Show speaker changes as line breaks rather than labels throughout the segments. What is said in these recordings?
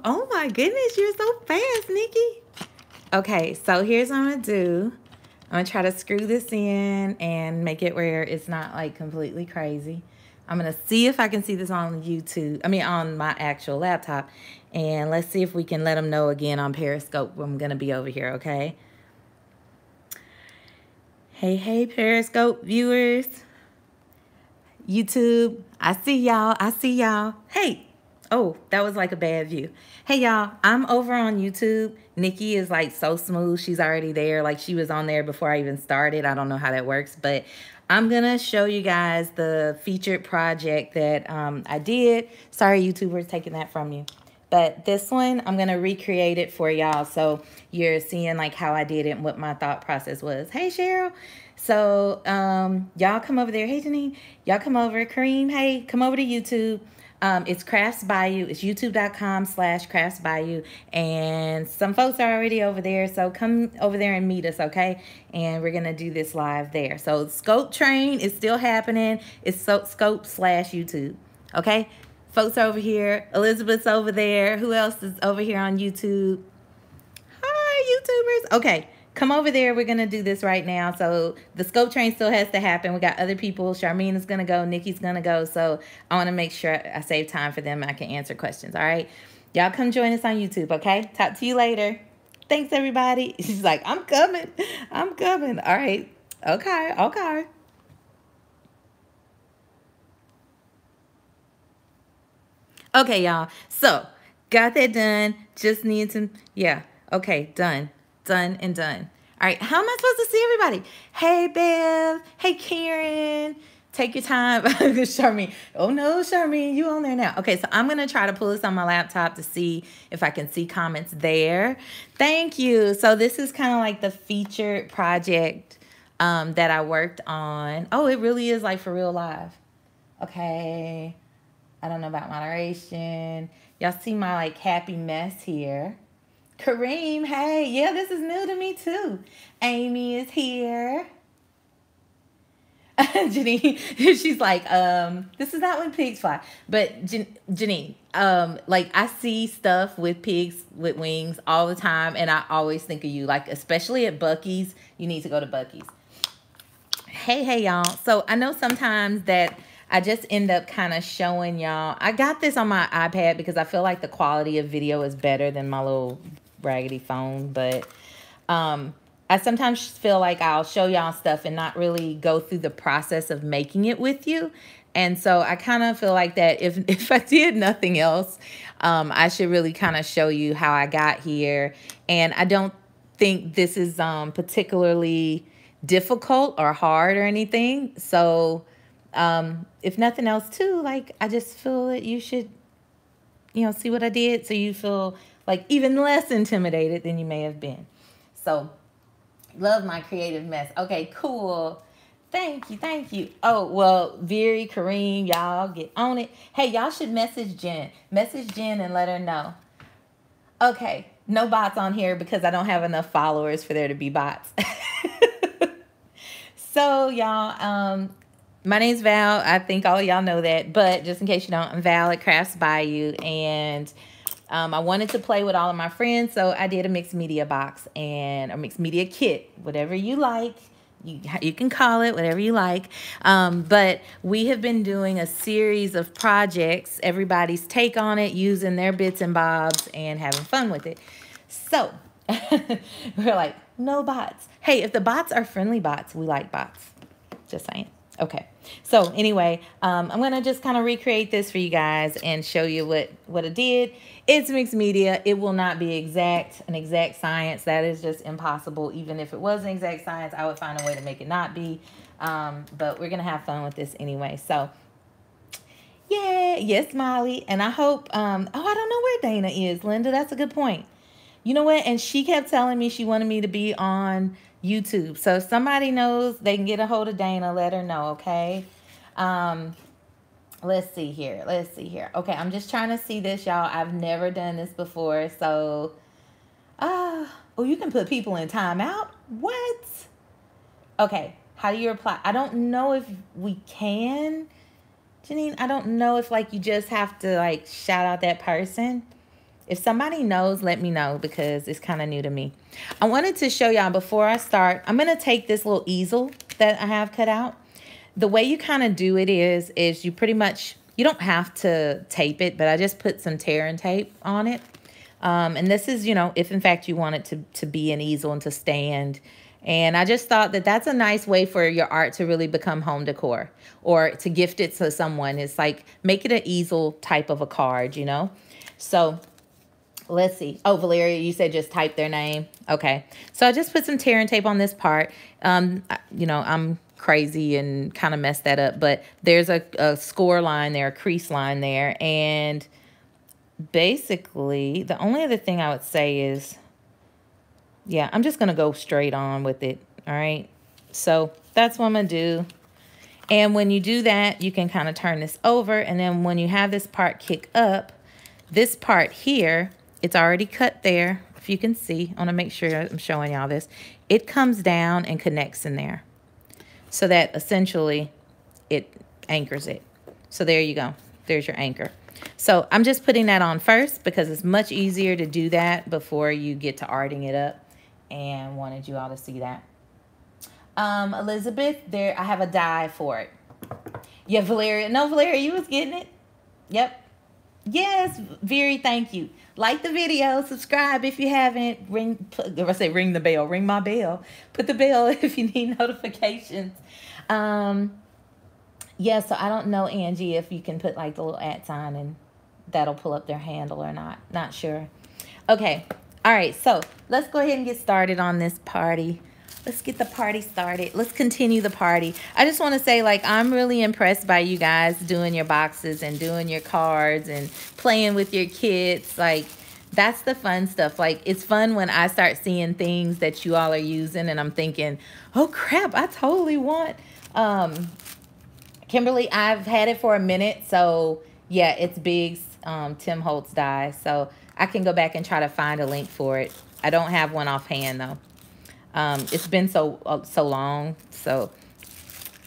Oh my goodness, you're so fast, Nikki. Okay, so here's what I'm gonna do. I'm gonna try to screw this in and make it where it's not like completely crazy. I'm gonna see if I can see this on YouTube. I mean, on my actual laptop. And let's see if we can let them know again on Periscope when I'm gonna be over here, okay? Hey, Periscope viewers. YouTube, I see y'all. I see y'all. Hey. Oh, that was like a bad view. Hey, y'all, I'm over on YouTube. Nikki is like so smooth. She's already there. Like she was on there before I even started. I don't know how that works, but I'm going to show you guys the featured project that I did. Sorry, YouTubers, taking that from you. But this one, I'm going to recreate it for y'all. So you're seeing like how I did it and what my thought process was. Hey, Cheryl. So y'all come over there. Hey, Janine. Y'all come over. Kareem, hey, come over to YouTube. It's CraftsBayou. It's youtube.com/CraftsBayou. And some folks are already over there. So come over there and meet us, okay? And we're going to do this live there. So Scope Train is still happening. It's Scope/YouTube, okay? Folks are over here. Elizabeth's over there. Who else is over here on YouTube? Hi, YouTubers. Okay. Come over there. We're going to do this right now. So the Scope Train still has to happen. We got other people. Charmaine is going to go. Nikki's going to go. So I want to make sure I save time for them and I can answer questions. All right. Y'all come join us on YouTube. Okay. Talk to you later. Thanks, everybody. She's like, I'm coming. I'm coming. All right. Okay. Okay. Okay, y'all. So got that done. Just need to, yeah. Okay. Done. Done and done. All right, how am I supposed to see everybody? Hey, Bev. Hey, Karen. Take your time. Charmaine. Oh, no, Charmaine, you on there now. Okay, so I'm going to try to pull this on my laptop to see if I can see comments there. Thank you. So this is kind of like the featured project that I worked on. Oh, it really is like for real live. Okay. I don't know about moderation. Y'all see my like happy mess here. Kareem, hey, yeah, this is new to me too. Amy is here. Janine, she's like, this is not when pigs fly. But Janine, like I see stuff with pigs with wings all the time, and I always think of you, like especially at Buc-ee's. You need to go to Buc-ee's. Hey, y'all. So I know sometimes that I just end up kind of showing y'all. I got this on my iPad because I feel like the quality of video is better than my little raggedy phone, but I sometimes feel like I'll show y'all stuff and not really go through the process of making it with you. And so I kind of feel like that if I did nothing else, I should really kind of show you how I got here. And I don't think this is particularly difficult or hard or anything. So if nothing else too, like I just feel that you should, you know, see what I did so you feel like even less intimidated than you may have been. So love my creative mess. Okay, cool. Thank you. Thank you. Oh, well, Veery, Kareem, y'all get on it. Hey, y'all should message Jen. Message Jen and let her know. Okay, no bots on here because I don't have enough followers for there to be bots. So, y'all, my name's Val. I think all y'all know that. But just in case you don't, I'm Val at CraftsBayou. And I wanted to play with all of my friends, so I did a mixed media box and a mixed media kit, whatever you like. You can call it whatever you like. But we have been doing a series of projects, everybody's take on it, using their bits and bobs and having fun with it. So we're like, no bots. Hey, if the bots are friendly bots, we like bots. Just saying. Okay. So anyway, I'm going to just kind of recreate this for you guys and show you what I did. It's mixed media. It will not be an exact science. That is just impossible. Even if it was an exact science, I would find a way to make it not be. But we're going to have fun with this anyway. So yeah, yes, Molly. And I hope, oh, I don't know where Dana is, Linda. That's a good point. You know what? And she kept telling me she wanted me to be on YouTube. So if somebody knows, they can get a hold of Dana. Let her know, okay? Let's see here. Let's see here. Okay, I'm just trying to see this, y'all. I've never done this before. So, oh, you can put people in timeout? What? Okay, how do you reply? I don't know if we can, Janine. I don't know if, like, you just have to, like, shout out that person. If somebody knows, let me know because it's kind of new to me. I wanted to show y'all before I start, I'm going to take this little easel that I have cut out. The way you kind of do it is you pretty much, you don't have to tape it, but I just put some tear and tape on it. And this is, you know, if in fact you want it to be an easel and to stand. And I just thought that that's a nice way for your art to really become home decor or to gift it to someone. It's like, make it an easel type of a card, you know? So let's see. Oh, Valeria, you said just type their name. Okay. So I just put some tear and tape on this part. You know, I'm crazy and kind of messed that up, but there's a score line there, a crease line there. And basically, the only other thing I would say is, yeah, I'm just going to go straight on with it. All right. So that's what I'm going to do. And when you do that, you can kind of turn this over. And then when you have this part kick up, this part here, it's already cut there. If you can see, I want to make sure I'm showing y'all this. It comes down and connects in there so that essentially it anchors it. So there you go. There's your anchor. So I'm just putting that on first because it's much easier to do that before you get to arting it up, and wanted you all to see that. Elizabeth, there I have a die for it. Yeah, Valeria. No, Valeria, you was getting it. Yep. Yes, Very, thank you. Like the video, subscribe if you haven't. Ring the bell. Ring my bell. Put the bell if you need notifications. Yeah, so I don't know, Angie, if you can put like the little @ sign and that'll pull up their handle or not. Not sure. Okay. All right. So let's go ahead and get started on this party. Let's get the party started. Let's continue the party. I just want to say, like, I'm really impressed by you guys doing your boxes and doing your cards and playing with your kids. Like, that's the fun stuff. Like, it's fun when I start seeing things that you all are using and I'm thinking, oh crap, I totally want. Kimberly, I've had it for a minute. So yeah, it's Big's Tim Holtz die. So I can go back and try to find a link for it. I don't have one offhand though. It's been so long, so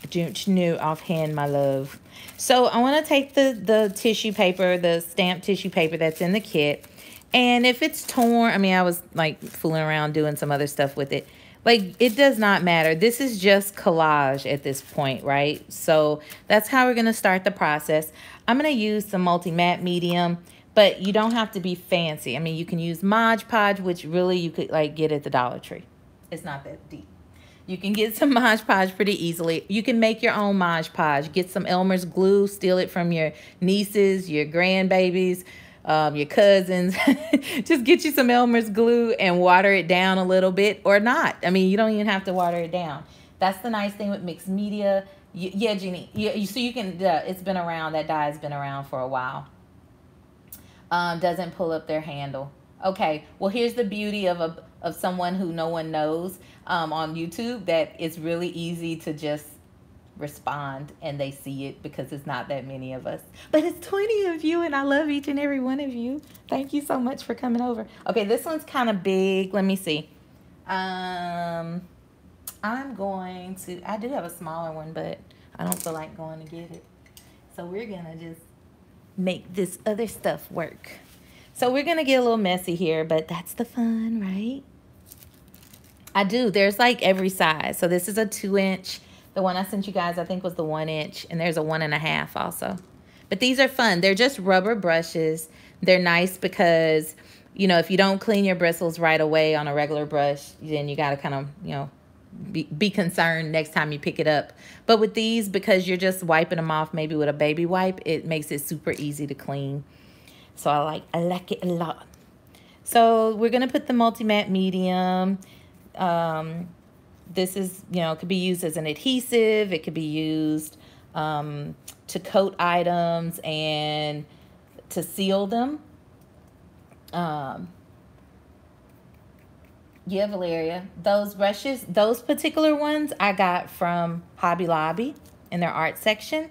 I don't know offhand, my love. So I want to take the tissue paper, the stamped tissue paper that's in the kit, and if it's torn, I mean, I was like fooling around doing some other stuff with it. Like, it does not matter. This is just collage at this point, right? So that's how we're going to start the process. I'm going to use some multi-matte medium, but you don't have to be fancy. I mean, you can use Mod Podge, which really you could like get at the Dollar Tree. It's not that deep. You can get some Mod Podge pretty easily. You can make your own Mod Podge. Get some Elmer's glue. Steal it from your nieces, your grandbabies, your cousins. Just get you some Elmer's glue and water it down a little bit, or not. I mean, you don't even have to water it down. That's the nice thing with mixed media. Yeah, Jeannie. Yeah, so you can. It's been around. That dye has been around for a while. Doesn't pull up their handle. Okay. Well, here's the beauty of someone who no one knows on YouTube, that it's really easy to just respond and they see it because it's not that many of us. But it's 20 of you and I love each and every one of you. Thank you so much for coming over. Okay, this one's kind of big. Let me see. I'm going to, I do have a smaller one, but I don't feel like going to get it. So we're going to just make this other stuff work. So we're going to get a little messy here, but that's the fun, right? I do. There's like every size. So this is a 2-inch. The one I sent you guys, I think, was the 1-inch. And there's a 1.5 also. But these are fun. They're just rubber brushes. They're nice because, you know, if you don't clean your bristles right away on a regular brush, then you got to kind of, you know, be concerned next time you pick it up. But with these, because you're just wiping them off maybe with a baby wipe, it makes it super easy to clean. So I like it a lot. So we're going to put the multi-matte medium. This is, you know, it could be used as an adhesive. It could be used to coat items and to seal them. Yeah, Valeria, those brushes, those particular ones I got from Hobby Lobby in their art section.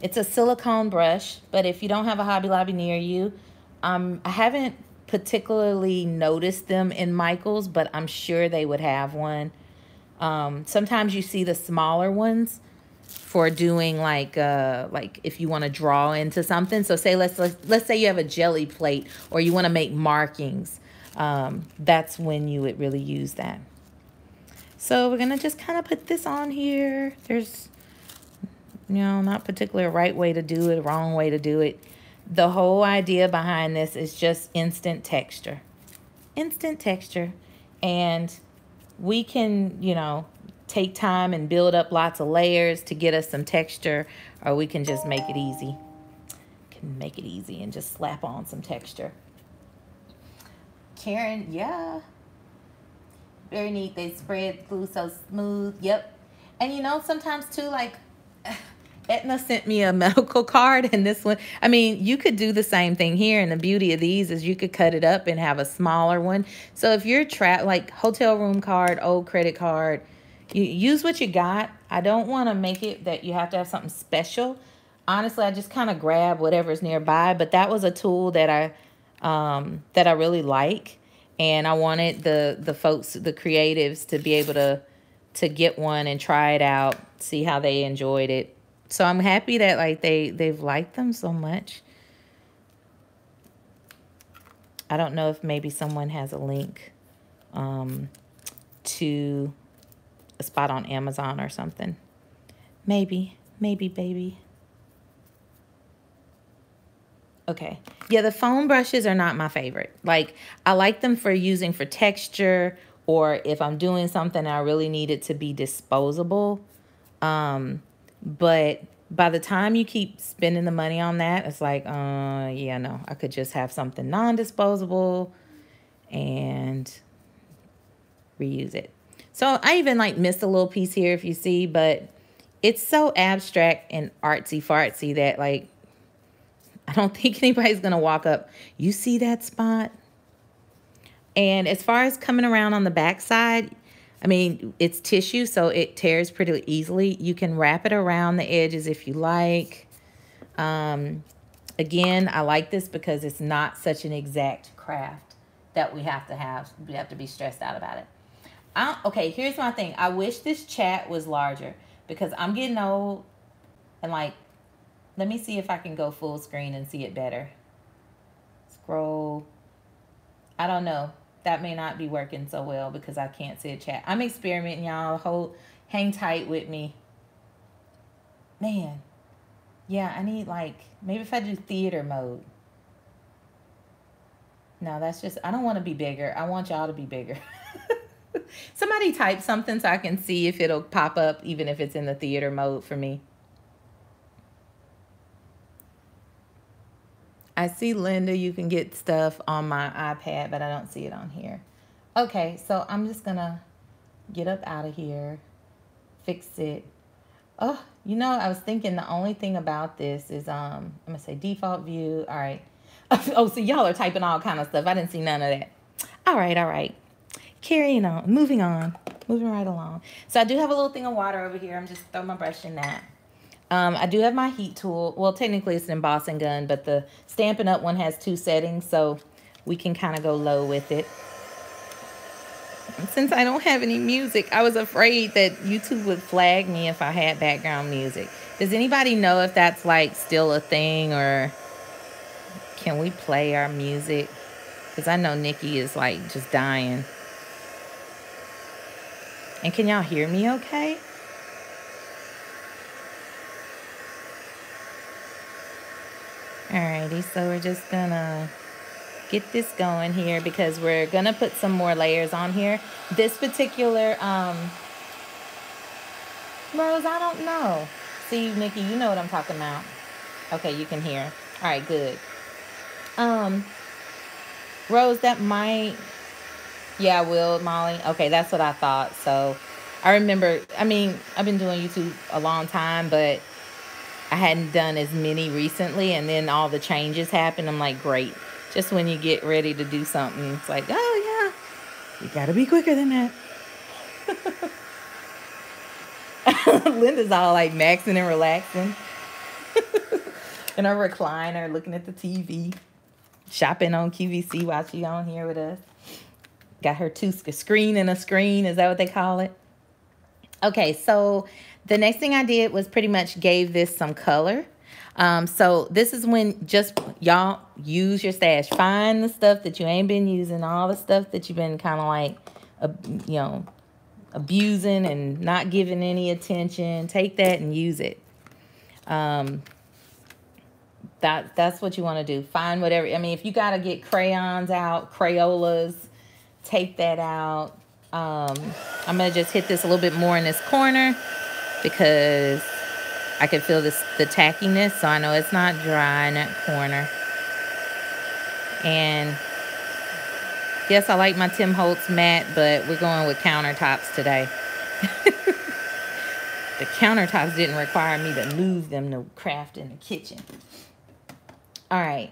It's a silicone brush, but if you don't have a Hobby Lobby near you, I haven't particularly noticed them in Michael's, but I'm sure they would have one. Sometimes you see the smaller ones, for doing like if you want to draw into something. So say let's say you have a jelly plate or you want to make markings. That's when you would really use that. So we're gonna just kind of put this on here. There's, you know, not particularly a right way to do it, wrong way to do it. The whole idea behind this is just instant texture. Instant texture. And we can, you know, take time and build up lots of layers to get us some texture, or we can just make it easy. Can make it easy and just slap on some texture. Karen, yeah. Very neat. They spread glue so smooth. Yep. And you know, sometimes too, like Etna sent me a medical card, and this one, I mean, you could do the same thing here. And the beauty of these is you could cut it up and have a smaller one. So if you're trapped, like hotel room card, old credit card, you use what you got. I don't want to make it that you have to have something special. Honestly, I just kind of grab whatever's nearby. But that was a tool that I really like. And I wanted the folks, the creatives, to be able to get one and try it out, see how they enjoyed it. So I'm happy that like they've liked them so much. I don't know if maybe someone has a link to a spot on Amazon or something. Maybe, baby. Okay. Yeah, the foam brushes are not my favorite. Like, I like them for using for texture, or if I'm doing something I really need it to be disposable. But by the time you keep spending the money on that, it's like, yeah, no, I could just have something non-disposable and reuse it. So I even like missed a little piece here, if you see, but it's so abstract and artsy-fartsy that like, I don't think anybody's going to walk up. You see that spot? And as far as coming around on the back side, I mean, it's tissue, so it tears pretty easily. You can wrap it around the edges if you like. Again, I like this because it's not such an exact craft that we have to be stressed out about it. Okay, here's my thing. I wish this chat was larger because I'm getting old and like, let me see if I can go full screen and see it better. Scroll. I don't know. That may not be working so well because I can't see a chat. I'm experimenting, y'all. Hang tight with me. Man. Yeah, I need like, maybe if I do theater mode. No, that's just, I don't want to be bigger. I want y'all to be bigger. Somebody type something so I can see if it'll pop up even if it's in the theater mode for me. I see, Linda, you can get stuff on my iPad, but I don't see it on here. Okay, so I'm just going to get up out of here, fix it. Oh, you know, I was thinking the only thing about this is, I'm going to say default view. All right. Oh, so y'all are typing all kind of stuff. I didn't see none of that. All right. Carrying on, moving right along. So I do have a little thing of water over here. I'm just throwing my brush in that. I do have my heat tool. Well, technically it's an embossing gun, but the Stampin' Up! One has 2 settings, so we can kind of go low with it. And since I don't have any music, I was afraid that YouTube would flag me if I had background music. Does anybody know if that's like still a thing, or can we play our music? Because I know Nikki is like just dying. And can y'all hear me okay? Alrighty, so we're just gonna get this going here because we're gonna put some more layers on here. This particular, Rose, I don't know. See, Nikki, you know what I'm talking about. Okay, you can hear. Alright, good. Rose, that might, yeah, I will, Molly. Okay, that's what I thought. So I remember, I mean, I've been doing YouTube a long time, but I hadn't done as many recently, and then all the changes happened. I'm like, great. Just when you get ready to do something, it's like, oh, yeah, you got to be quicker than that. Linda's all like maxing and relaxing in her recliner, looking at the TV, shopping on QVC while she's on here with us. Got her 2 screen and a screen. Is that what they call it? Okay, so The next thing I did was pretty much gave this some color. So this is when just y'all use your stash. Find the stuff that you ain't been using, all the stuff that you've been kind of like, you know, abusing and not giving any attention. Take that and use it. That's what you want to do. Find whatever. I mean, if you got to get crayons out, Crayolas, take that out. I'm going to just hit this a little bit more in this corner because I can feel the tackiness, so I know it's not dry in that corner. And yes, I like my Tim Holtz mat, but we're going with countertops today. The countertops didn't require me to move them to craft in the kitchen. All right.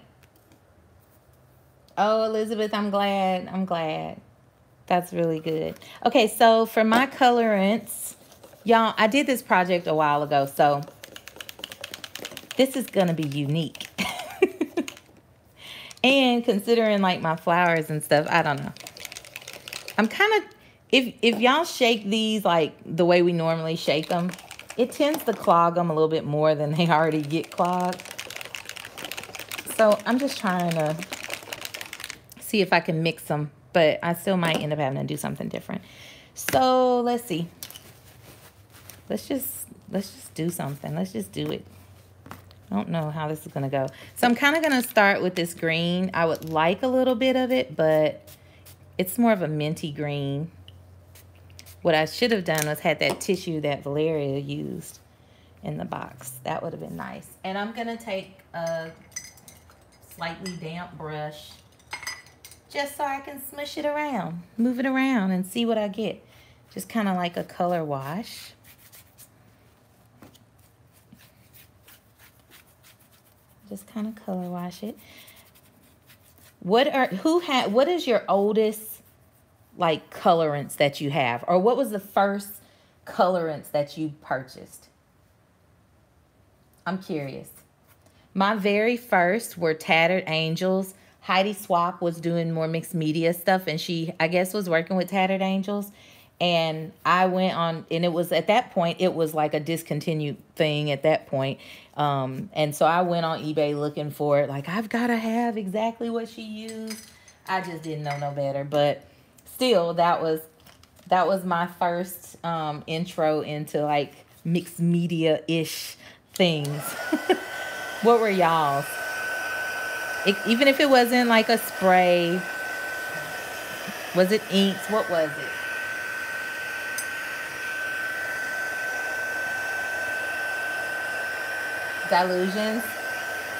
Oh, Elizabeth, I'm glad. I'm glad. That's really good. Okay, so for my colorants, y'all, I did this project a while ago, so this is going to be unique. And considering like my flowers and stuff, I don't know. I'm kind of, if y'all shake these like the way we normally shake them, it tends to clog them a little bit more than they already get clogged. So I'm just trying to see if I can mix them, but I still might end up having to do something different. So let's see. Let's just do something. Let's just do it. I don't know how this is going to go. So I'm kind of going to start with this green. I would like a little bit of it, but it's more of a minty green. What I should have done was had that tissue that Valeria used in the box. That would have been nice. And I'm going to take a slightly damp brush just so I can smush it around, move it around and see what I get. Just kind of like a color wash. Just kind of color wash it. What is your oldest like colorants that you have? Or what was the first colorants that you purchased? I'm curious. My very first were Tattered Angels. Heidi Swap was doing more mixed media stuff, and she, I guess, was working with Tattered Angels. And I went on, and it was at that point, it was like a discontinued thing at that point. And so I went on eBay looking for it. Like, I've got to have exactly what she used. I just didn't know no better. But still, that was my first intro into like mixed media-ish things. What were y'all's? Even if it wasn't like a spray, was it inks? What was it? Dilutions?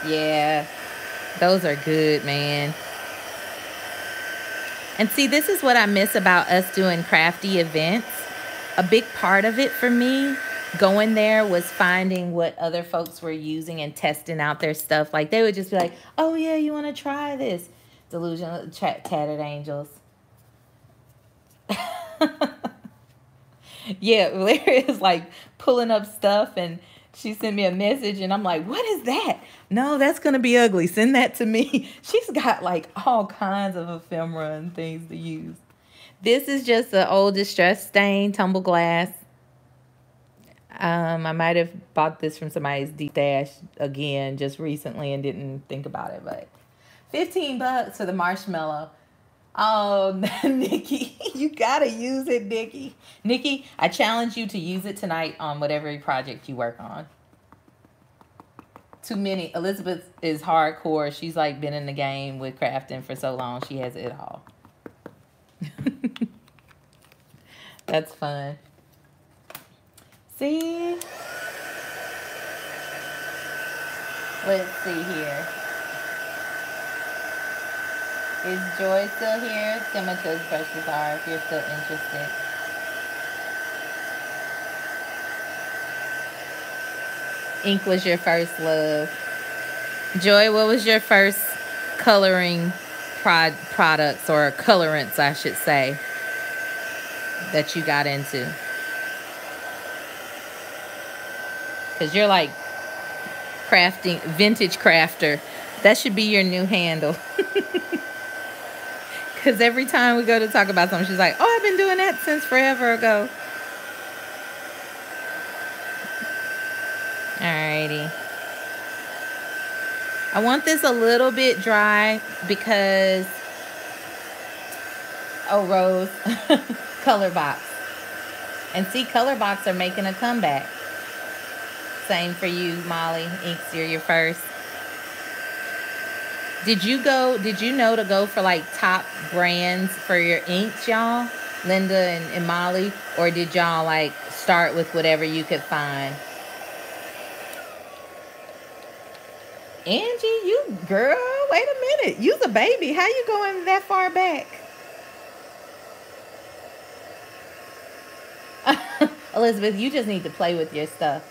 Yeah, those are good, man. And see, this is what I miss about us doing crafty events. A big part of it for me going there was finding what other folks were using and testing out their stuff. Like, they would just be like, oh yeah, you want to try this? Delusion, Tattered Angels. Yeah, Valeria's like pulling up stuff, and she sent me a message, and I'm like, what is that? No, that's going to be ugly. Send that to me. She's got like all kinds of ephemera and things to use. This is just an old distress stain tumble glass. I might have bought this from somebody's deep stash again just recently and didn't think about it, but $15 for the marshmallow. Oh, Nikki, you gotta use it, Nikki. Nikki, I challenge you to use it tonight on whatever project you work on. Too many. Elizabeth is hardcore. She's like been in the game with crafting for so long. She has it all. That's fun. See? Let's see here. Is Joy still here? See how much those brushes are if you're still interested. Ink was your first love. Joy, what was your first coloring products, or colorants, I should say, that you got into? Because you're like crafting, vintage crafter. That should be your new handle. Because every time we go to talk about something, she's like, oh, I've been doing that since forever ago. Alrighty. I want this a little bit dry because, oh, Rose, Color Box. And see, Color Box are making a comeback. Same for you, Molly. Inks, you're your first. Did you know to go for like top brands for your inks, y'all? Linda and Molly? Or did y'all like start with whatever you could find? Angie, you girl, wait a minute. You's a baby. How you going that far back? Elizabeth, you just need to play with your stuff.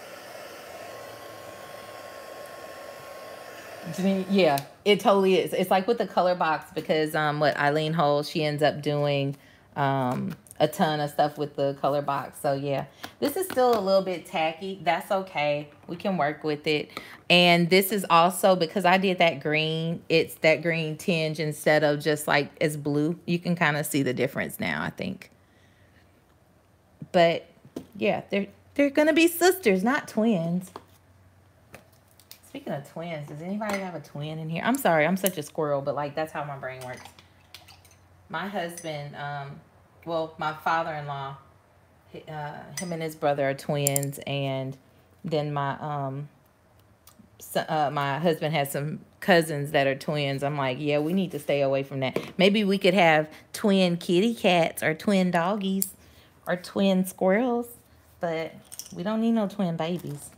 Yeah, it totally is. It's like with the Color Box because what Eileen holds, she ends up doing a ton of stuff with the Color Box. So yeah, this is still a little bit tacky. That's okay. We can work with it. And this is also because I did that green. It's that green tinge instead of just like it's blue. You can kind of see the difference now, I think. But yeah, they're gonna be sisters, not twins. Speaking of twins, does anybody have a twin in here? I'm sorry, I'm such a squirrel, but like that's how my brain works. My husband, well, my father-in-law, him and his brother are twins, and then my my husband has some cousins that are twins. I'm like, yeah, we need to stay away from that. Maybe we could have twin kitty cats or twin doggies or twin squirrels, but we don't need no twin babies.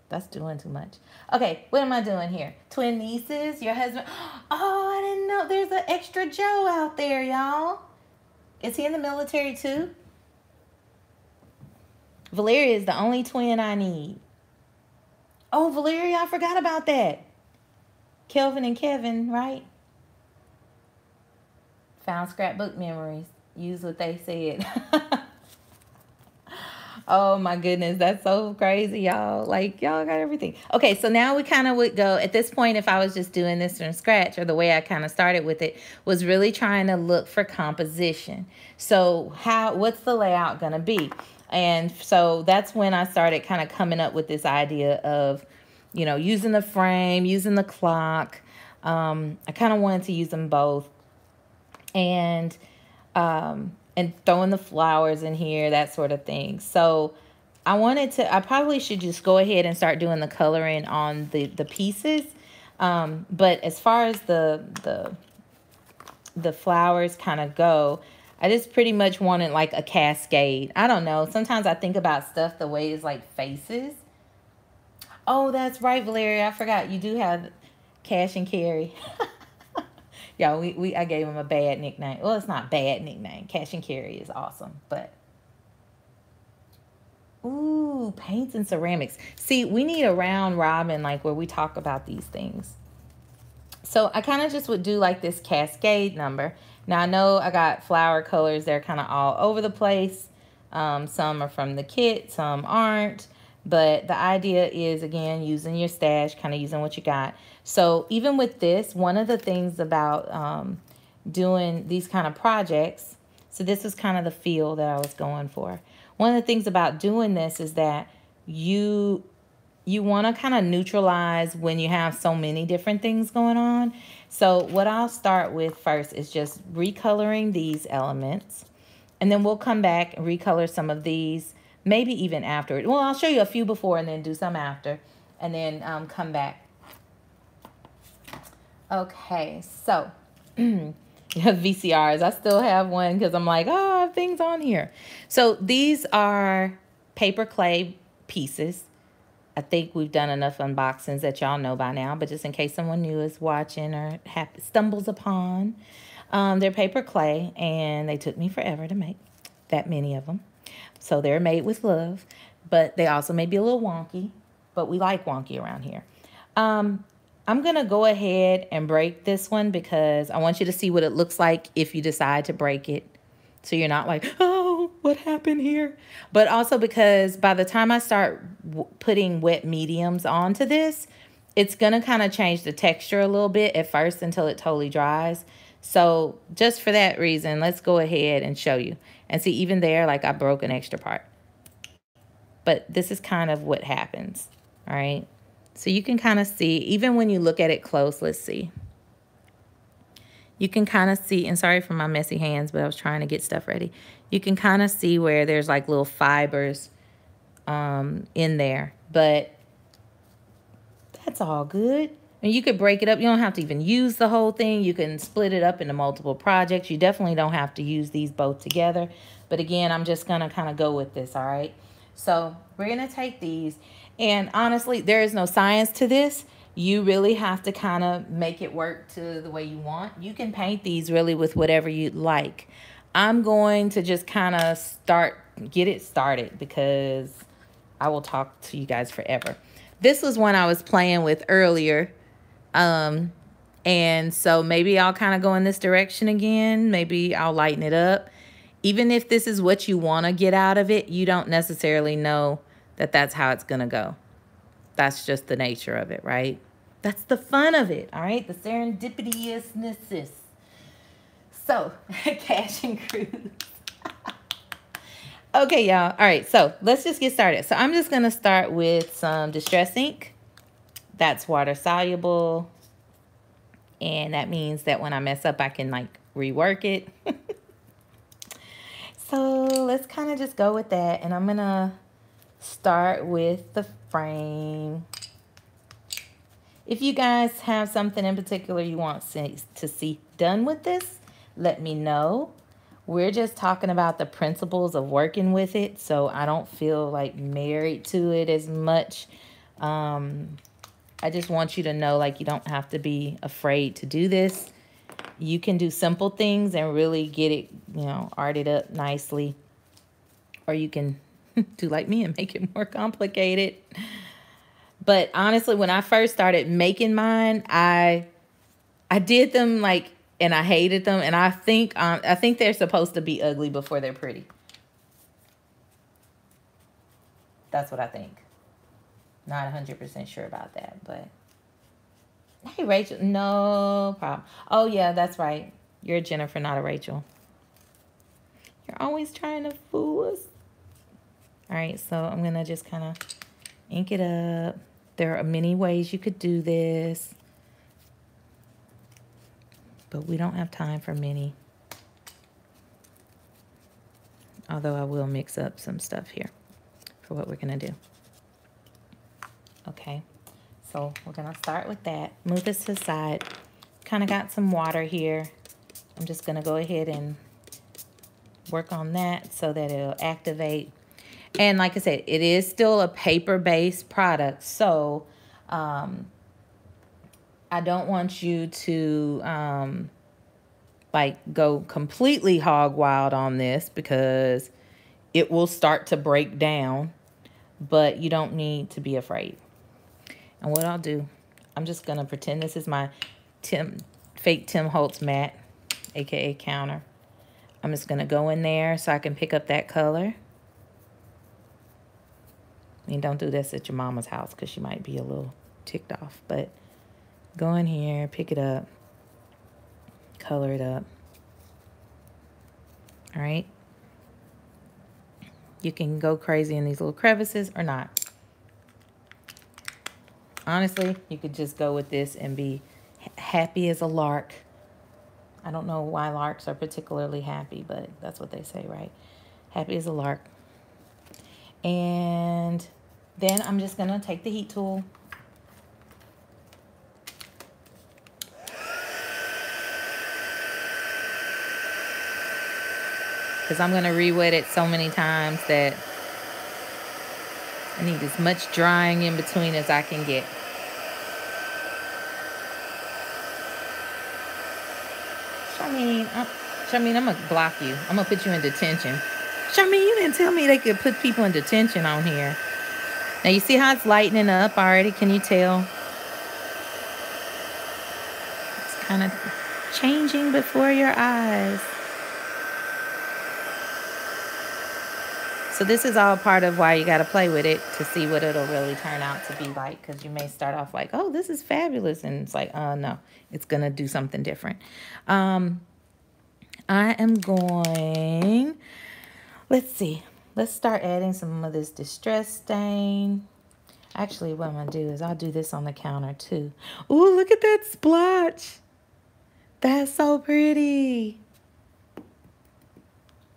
That's doing too much. Okay, what am I doing here? Twin nieces, your husband. Oh, I didn't know there's an extra Joe out there, y'all. Is he in the military too? Valeria is the only twin I need. Oh, Valeria, I forgot about that. Kelvin and Kevin, right? Found scrapbook memories. Use what they said. Oh my goodness, that's so crazy, y'all. Like, y'all got everything. Okay, so now we kind of would go, at this point, if I was just doing this from scratch, or the way I kind of started with it, was really trying to look for composition. So what's the layout gonna be? And so that's when I started kind of coming up with this idea of, you know, using the frame, using the clock. I kind of wanted to use them both. And throwing the flowers in here, that sort of thing. So I probably should just go ahead and start doing the coloring on the pieces. But as far as the flowers kind of go, I just pretty much wanted like a cascade. I don't know. Sometimes I think about stuff the way it's like faces. Oh, that's right, Valeria. I forgot. You do have Cash and Carry. Yeah, I gave him a bad nickname. Well, it's not a bad nickname. Cash and Carry is awesome, but ooh, paints and ceramics. See, we need a round robin, like where we talk about these things. So I kind of just would do like this cascade number. Now I know I got flower colors. They're kind of all over the place. Some are from the kit, some aren't. But the idea is, again, using your stash, kind of using what you got. So even with this, one of the things about doing these kind of projects, so this is kind of the feel that I was going for. One of the things about doing this is that you want to kind of neutralize when you have so many different things going on. So what I'll start with first is just recoloring these elements. And then we'll come back and recolor some of these, maybe even after. Well, I'll show you a few before and then do some after. And then come back. Okay, so VCRs. I still have one because I'm like, oh, I have things on here. So these are paper clay pieces. I think we've done enough unboxings that y'all know by now, but just in case someone new is watching or stumbles upon, they're paper clay, and they took me forever to make that many of them. So they're made with love, but they also may be a little wonky, but we like wonky around here. I'm going to go ahead and break this one because I want you to see what it looks like if you decide to break it. So you're not like, oh, what happened here? But also because by the time I start putting wet mediums onto this, it's going to kind of change the texture a little bit at first until it totally dries. So just for that reason, let's go ahead and show you. And see, even there, like I broke an extra part. But this is kind of what happens. All right. So you can kind of see, even when you look at it close, let's see. You can kind of see, and sorry for my messy hands, but I was trying to get stuff ready. You can kind of see where there's like little fibers in there, but that's all good. And you could break it up. You don't have to even use the whole thing. You can split it up into multiple projects. You definitely don't have to use these both together. But again, I'm just going to kind of go with this, all right? So we're going to take these. And honestly, there is no science to this. You really have to kind of make it work to the way you want. You can paint these really with whatever you'd like. I'm going to just kind of get it started because I will talk to you guys forever. This was one I was playing with earlier. And so maybe I'll kind of go in this direction again. Maybe I'll lighten it up. Even if this is what you want to get out of it, you don't necessarily know that that's how it's going to go. That's just the nature of it, right? That's the fun of it, all right? The serendipitousness. So, cash and cruise. Okay, y'all. All right, so let's just get started. So I'm just going to start with some Distress ink. That's water soluble. And that means that when I mess up, I can like rework it. So let's kind of just go with that. And I'm going to start with the frame. If you guys have something in particular you want to see done with this, let me know. We're just talking about the principles of working with it, so I don't feel like married to it as much. I just want you to know, like, you don't have to be afraid to do this. You can do simple things and really get it, you know, arted up nicely. Or you can do like me and make it more complicated. But honestly, when I first started making mine, I did them like, and I hated them. And I think they're supposed to be ugly before they're pretty. That's what I think. Not 100% sure about that, but hey, Rachel, no problem. Oh yeah, that's right. You're a Jennifer, not a Rachel. You're always trying to fool us. All right, so I'm gonna just kind of ink it up. There are many ways you could do this, but we don't have time for many. Although I will mix up some stuff here for what we're gonna do. Okay, so we're gonna start with that. Move this to the side. Kind of got some water here. I'm just gonna go ahead and work on that so that it'll activate. And like I said, it is still a paper-based product, so I don't want you to like go completely hog wild on this because it will start to break down, but you don't need to be afraid. And what I'll do, I'm just going to pretend this is my fake Tim Holtz mat, aka counter. I'm just going to go in there so I can pick up that color. I mean, don't do this at your mama's house because she might be a little ticked off. But go in here, pick it up, color it up. All right? You can go crazy in these little crevices or not. Honestly, you could just go with this and be happy as a lark. I don't know why larks are particularly happy, but that's what they say, right? Happy as a lark. And then I'm just going to take the heat tool. Because I'm going to re-wet it so many times that I need as much drying in between as I can get. Charmaine, I'm going to block you. I'm going to put you in detention. Charmaine, you didn't tell me they could put people in detention on here. Now, you see how it's lightening up already? Can you tell? It's kind of changing before your eyes. So this is all part of why you got to play with it to see what it'll really turn out to be like. Because you may start off like, oh, this is fabulous. And it's like, no, it's going to do something different. I am going, let's see. Let's start adding some of this distress stain. Actually, what I'm going to do is I'll do this on the counter too. Ooh, look at that splotch. That's so pretty.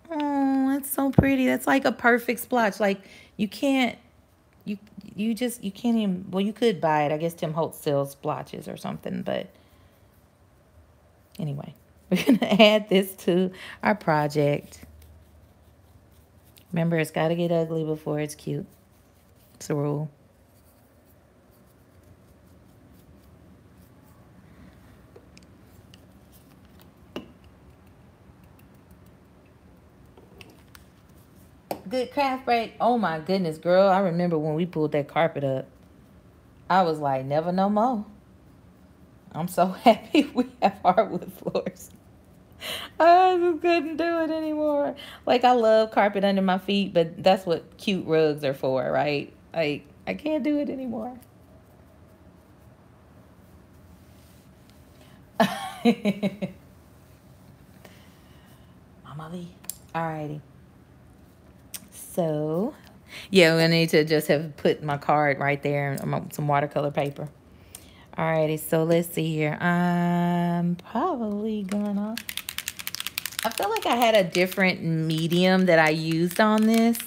Oh, that's so pretty. That's like a perfect splotch. Like you can't, you can't even, well, you could buy it. I guess Tim Holtz sells splotches or something, but anyway, we're going to add this to our project. Remember, it's got to get ugly before it's cute. It's a rule. Good craft break. Oh my goodness, girl. I remember when we pulled that carpet up. I was like, never no more. I'm so happy we have hardwood floors. I just couldn't do it anymore. Like, I love carpet under my feet, but that's what cute rugs are for, right? Like, I can't do it anymore. Mama V. Alrighty. So, yeah, we need to just have put my card right there, some watercolor paper. Alrighty, so let's see here. I'm probably gonna... I feel like I had a different medium that I used on this,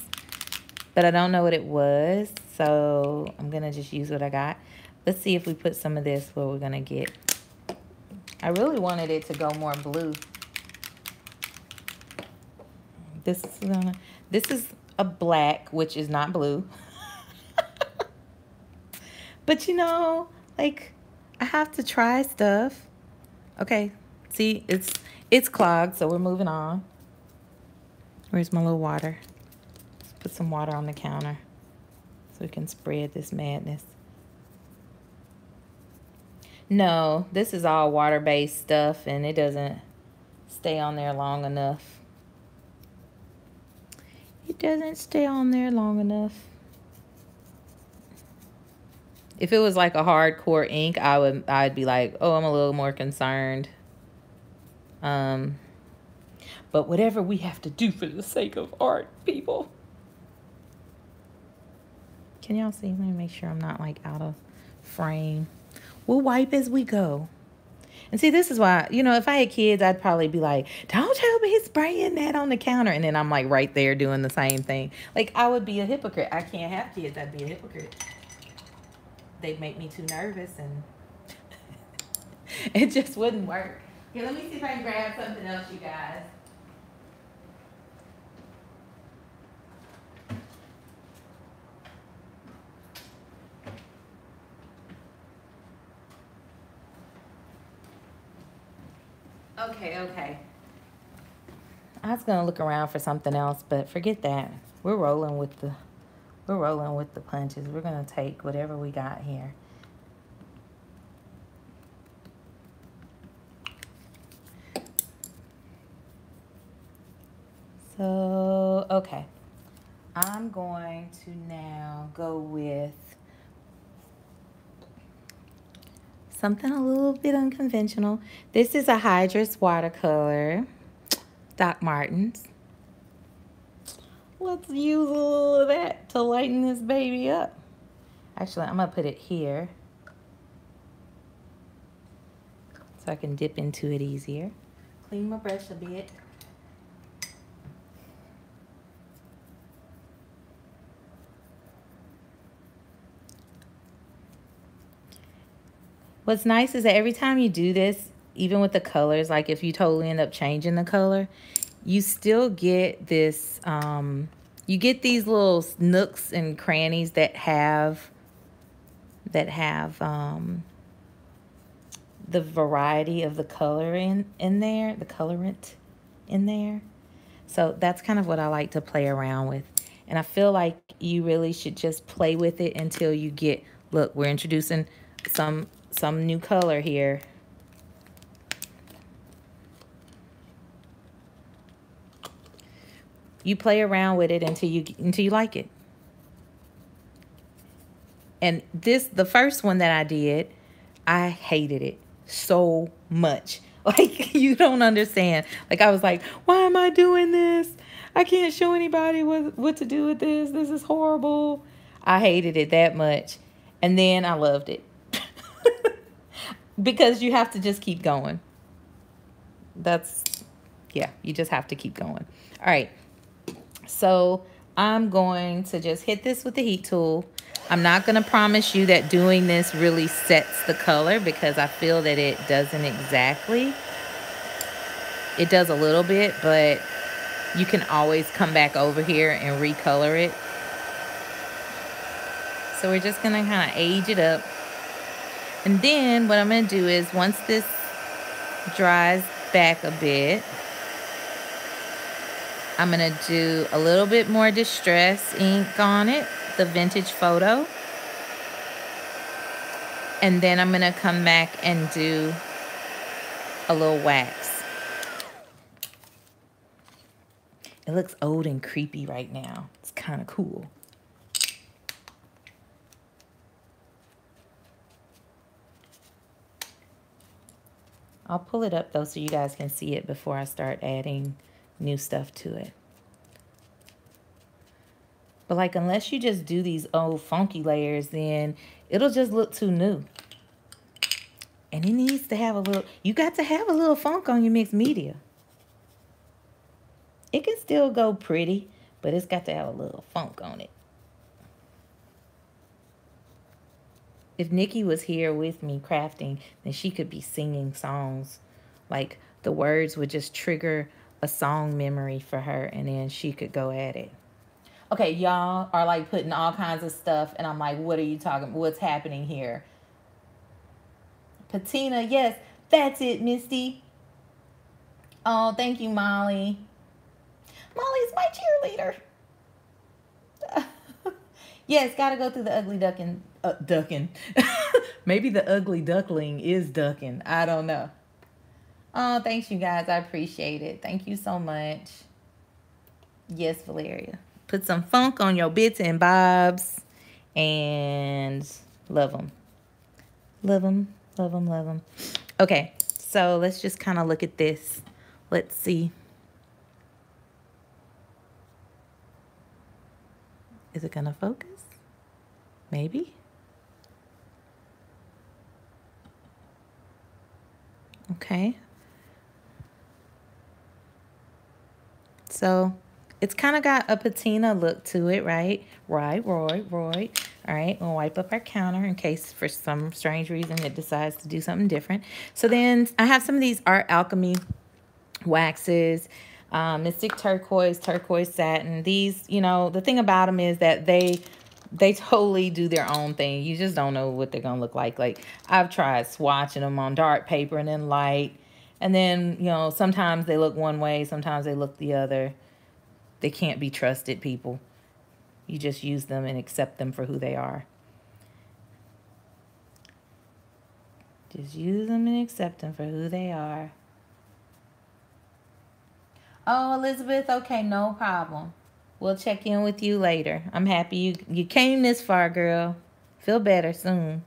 but I don't know what it was, so I'm gonna just use what I got. Let's see if we put some of this, what we're gonna get. I really wanted it to go more blue. This is a black, which is not blue. But you know, like, I have to try stuff. Okay, see, it's clogged, so we're moving on. Where's my little water? Let's put some water on the counter so we can spread this madness. No, this is all water-based stuff, and it doesn't stay on there long enough. It doesn't stay on there long enough. If it was like a hardcore ink, I'd be like, oh, I'm a little more concerned. But whatever we have to do for the sake of art, people. Can y'all see? Let me make sure I'm not like out of frame. We'll wipe as we go. And see, this is why, you know, if I had kids, I'd probably be like, don't you be spraying that on the counter. And then I'm like right there doing the same thing. Like, I would be a hypocrite. I can't have kids. I'd be a hypocrite. They'd make me too nervous and it just wouldn't work. Here, let me see if I can grab something else, you guys. Okay. I was gonna look around for something else, but forget that. We're rolling with the punches. We're gonna take whatever we got here. So, okay. I'm going to now go with something a little bit unconventional. This is a Hydrus watercolor, Doc Martens. Let's use a little of that to lighten this baby up. Actually, I'm gonna put it here so I can dip into it easier. Clean my brush a bit. What's nice is that every time you do this, even with the colors, like if you totally end up changing the color, you still get this, you get these little nooks and crannies that have the variety of the color in there, the colorant in there. So that's kind of what I like to play around with. And I feel like you really should just play with it until you get, look, we're introducing some new color here. You play around with it until you like it. And the first one that I did, I hated it so much. Like, you don't understand. Like, I was like, why am I doing this? I can't show anybody what to do with this. This is horrible. I hated it that much. And then I loved it. Because you have to just keep going. Yeah, you just have to keep going. All right. So I'm going to just hit this with the heat tool. I'm not going to promise you that doing this really sets the color because I feel that it doesn't exactly. It does a little bit, but you can always come back over here and recolor it. So we're just going to kind of age it up. And then what I'm going to do is once this dries back a bit, I'm going to do a little bit more distress ink on it, the vintage photo. And then I'm going to come back and do a little wax. It looks old and creepy right now. It's kind of cool. I'll pull it up though so you guys can see it before I start adding new stuff to it. But like, unless you just do these old funky layers, then it'll just look too new. And it needs to have a little, you got to have a little funk on your mixed media. It can still go pretty, but it's got to have a little funk on it. If Nikki was here with me crafting, then she could be singing songs. Like the words would just trigger a song memory for her, and then she could go at it. Okay, y'all are like putting all kinds of stuff, and I'm like, what are you talking about? What's happening here? Patina, yes, that's it, Misty. Oh, thank you, Molly. Molly's my cheerleader. Yes, gotta go through the ugly ducking. Ducking. Maybe the ugly duckling is ducking. I don't know. Oh, thanks, you guys. I appreciate it. Thank you so much. Yes, Valeria. Put some funk on your bits and bobs. And love them. Love them. Love them. Love them. Okay, so let's just kind of look at this. Let's see. Is it going to focus? Maybe. Okay. So it's kind of got a patina look to it, right? Right, Roy. All right, we'll wipe up our counter in case for some strange reason it decides to do something different. So then I have some of these Art Alchemy waxes, Mystic Turquoise, Turquoise Satin. These, you know, the thing about them is that they totally do their own thing. You just don't know what they're going to look like. Like, I've tried swatching them on dark paper and then light. And then, you know, sometimes they look one way, sometimes they look the other. They can't be trusted, people. You just use them and accept them for who they are. Just use them and accept them for who they are. Oh, Elizabeth, okay, no problem. We'll check in with you later. I'm happy you came this far, girl. Feel better soon.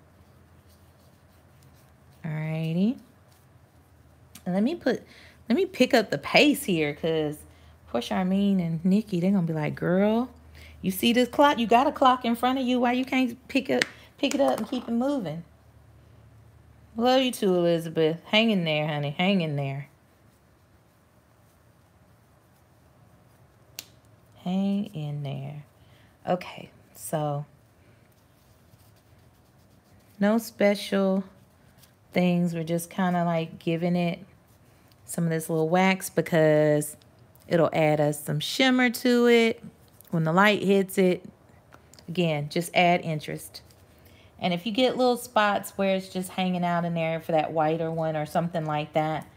Alrighty. And let me pick up the pace here, because poor Charmaine and Nikki, they're gonna be like, girl, you see this clock? You got a clock in front of you. Why you can't pick it up and keep it moving? Love you too, Elizabeth. Hang in there, honey. Hang in there. Hang in there. Okay, so no special things. We're just kind of like giving it some of this little wax because it'll add us some shimmer to it when the light hits it. Again, just add interest. And if you get little spots where it's just hanging out in there for that whiter one or something like that,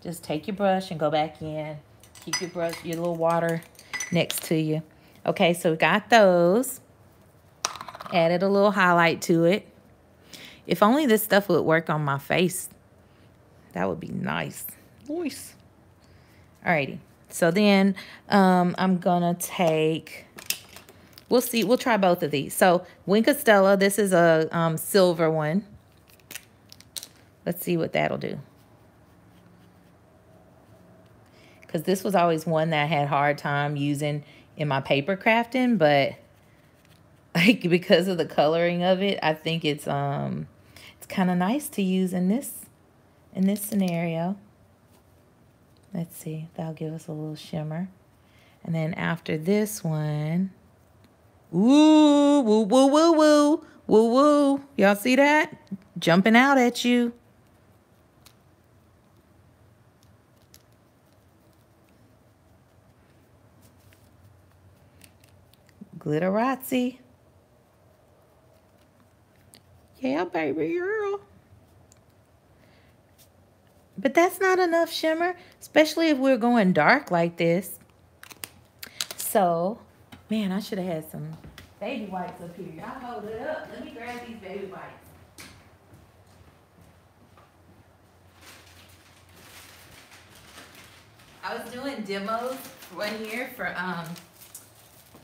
just take your brush and go back in. Keep your brush, your little water next to you. Okay, so we got those. Added a little highlight to it. If only this stuff would work on my face. That would be nice. Nice. Alrighty. So then I'm gonna take, we'll see, we'll try both of these. So Wink Stella, this is a silver one. Let's see what that'll do. Because this was always one that I had a hard time using in my paper crafting, but Like, because of the coloring of it, I think it's kind of nice to use in this scenario. Let's see, that'll give us a little shimmer. And then after this one, ooh, woo, woo, woo, woo, woo, woo. Y'all see that? Jumping out at you. Glitterazzi. Yeah, baby girl. But that's not enough shimmer, especially if we're going dark like this. So, man, I should have had some baby wipes up here. Y'all hold it up. Let me grab these baby wipes. I was doing demos one year for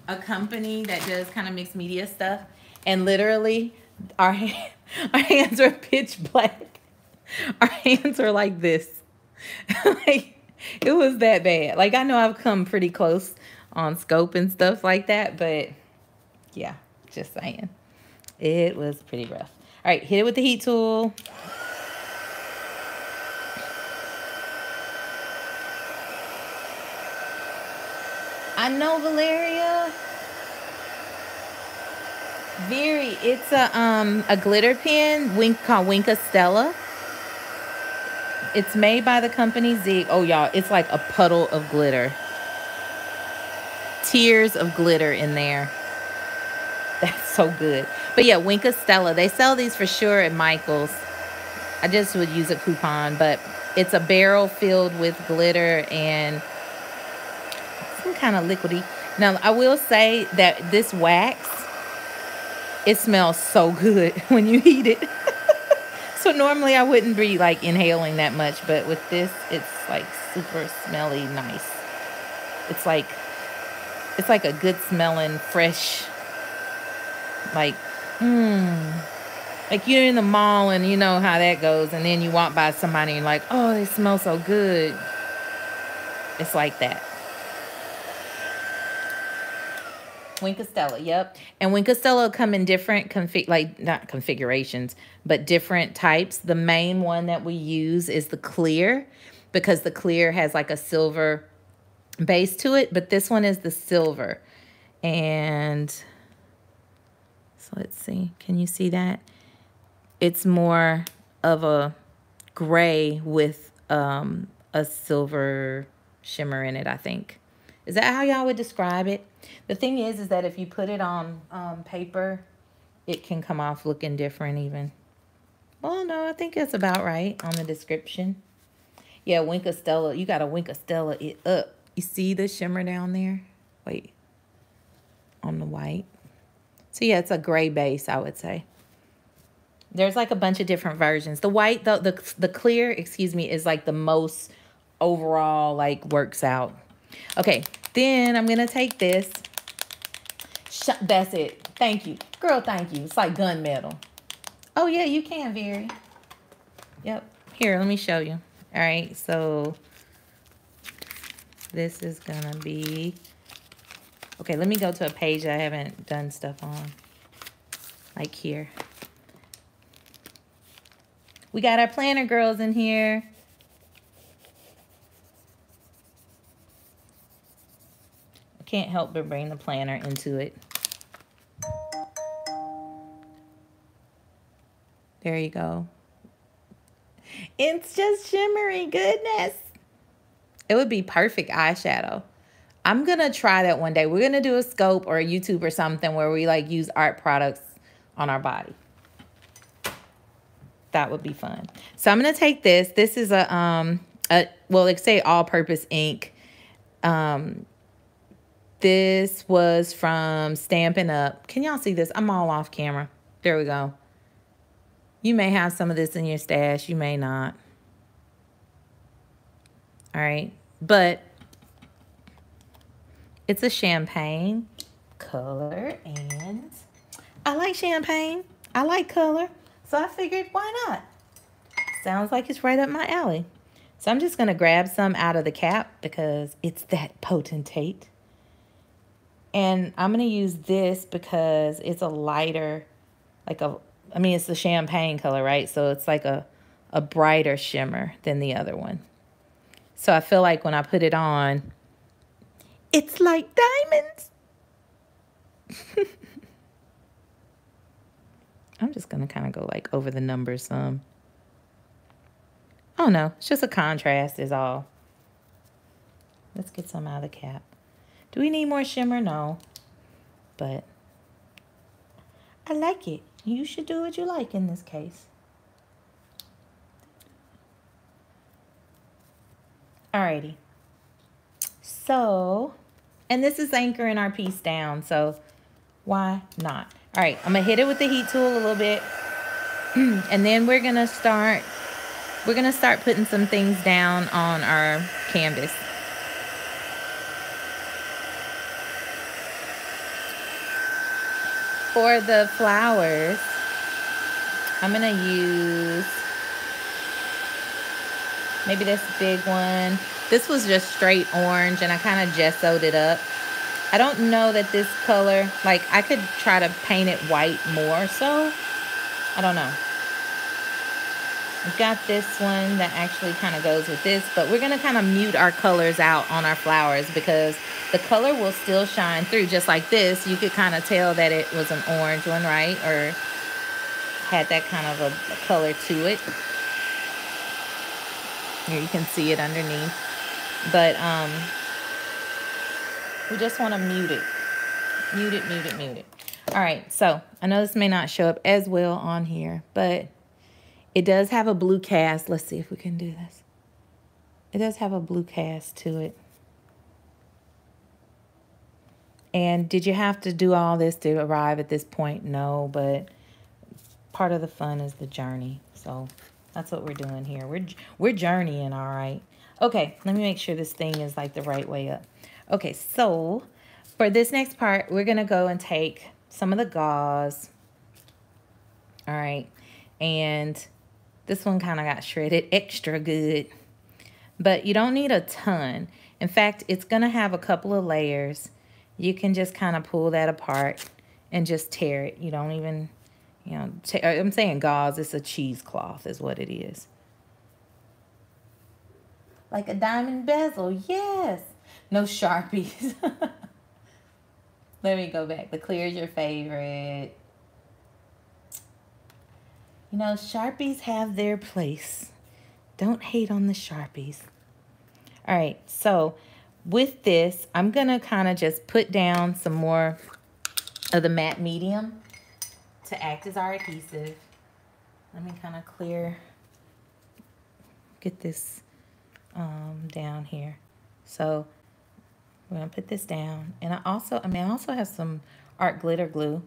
a company that does kind of mixed media stuff, and literally our hands are pitch black. Our hands are like this. Like, it was that bad. Like, I know I've come pretty close on scope and stuff like that, but yeah, just saying. It was pretty rough. All right, hit it with the heat tool. I know, Valeria. It's a glitter pen called Winka Stella. It's made by the company Zig. Oh, y'all, it's like a puddle of glitter. Tears of glitter in there. That's so good. But yeah, Winka Stella. They sell these for sure at Michael's. I just would use a coupon, but it's a barrel filled with glitter and some kind of liquidy. Now, I will say that this wax, it smells so good when you heat it. So normally I wouldn't be like inhaling that much, but with this, it's like super smelly nice. It's like a good smelling, fresh, like you're in the mall and you know how that goes, and then you walk by somebody and you're like, oh, they smell so good. It's like that. Winka Stella, yep. And Winka Stella come in different not configurations, but different types. The main one that we use is the clear, because the clear has like a silver base to it, but this one is the silver. And so let's see, can you see that? It's more of a gray with a silver shimmer in it, I think. Is that how y'all would describe it? The thing is that if you put it on paper, it can come off looking different even. Well, no, I think that's about right on the description. Yeah, Winka Stella. You got to Winka Stella it up. You see the shimmer down there? Wait. On the white. So, yeah, it's a gray base, I would say. There's like a bunch of different versions. The white, the clear, excuse me, is like the most overall, like, works out. Okay, then I'm going to take this. That's it. Thank you. Girl, thank you. It's like gunmetal. Oh, yeah, you can vary. Yep. Here, let me show you. All right, so this is going to be... Okay, let me go to a page I haven't done stuff on. Like here. We got our planner girls in here. Can't help but bring the planner into it. There you go. It's just shimmery goodness. It would be perfect eyeshadow. I'm going to try that one day. We're going to do a scope or a YouTube or something where we like use art products on our body. That would be fun. So I'm going to take this. This is well, like say all-purpose ink. This was from Stampin' Up. Can y'all see this? I'm all off camera. There we go. You may have some of this in your stash. You may not. All right. But it's a champagne color. And I like champagne. I like color. So I figured, why not? Sounds like it's right up my alley. So I'm just going to grab some out of the cap because it's that potentate. And I'm going to use this because it's a lighter, like I mean, it's the champagne color, right? So it's like a brighter shimmer than the other one. So I feel like when I put it on, it's like diamonds. I'm just going to kind of go like over the numbers some. Oh no, it's just a contrast is all. Let's get some out of the cap. Do we need more shimmer? No. But I like it. You should do what you like in this case. Alrighty. So, and this is anchoring our piece down, so why not? All right, I'm gonna hit it with the heat tool a little bit. And then we're gonna start putting some things down on our canvas. For the flowers, I'm gonna use maybe this big one. This was just straight orange and I kind of gessoed it up. I don't know that this color, like I could try to paint it white more so. I don't know. We've got this one that actually kind of goes with this, but we're gonna kind of mute our colors out on our flowers because the color will still shine through. Just like this, you could kind of tell that it was an orange one, right? Or had that kind of a color to it. Here you can see it underneath. But we just want to mute it. Mute it, mute it, mute it. All right, so I know this may not show up as well on here, but it does have a blue cast. Let's see if we can do this. It does have a blue cast to it. And did you have to do all this to arrive at this point? No, but part of the fun is the journey. So that's what we're doing here. We're journeying, all right. Okay, let me make sure this thing is like the right way up. Okay, so for this next part, we're gonna go and take some of the gauze. All right, and this one kind of got shredded extra good, but you don't need a ton. In fact, it's gonna have a couple of layers. You can just kind of pull that apart and just tear it. You don't even, you know, I'm saying gauze, it's a cheesecloth is what it is. Like a diamond bezel, yes. No Sharpies. Let me go back. The clear is your favorite. You know, Sharpies have their place. Don't hate on the Sharpies. All right, so with this, I'm going to kind of just put down some more of the matte medium to act as our adhesive. Let me kind of get this down here. So we're going to put this down. And I also have some art glitter glue.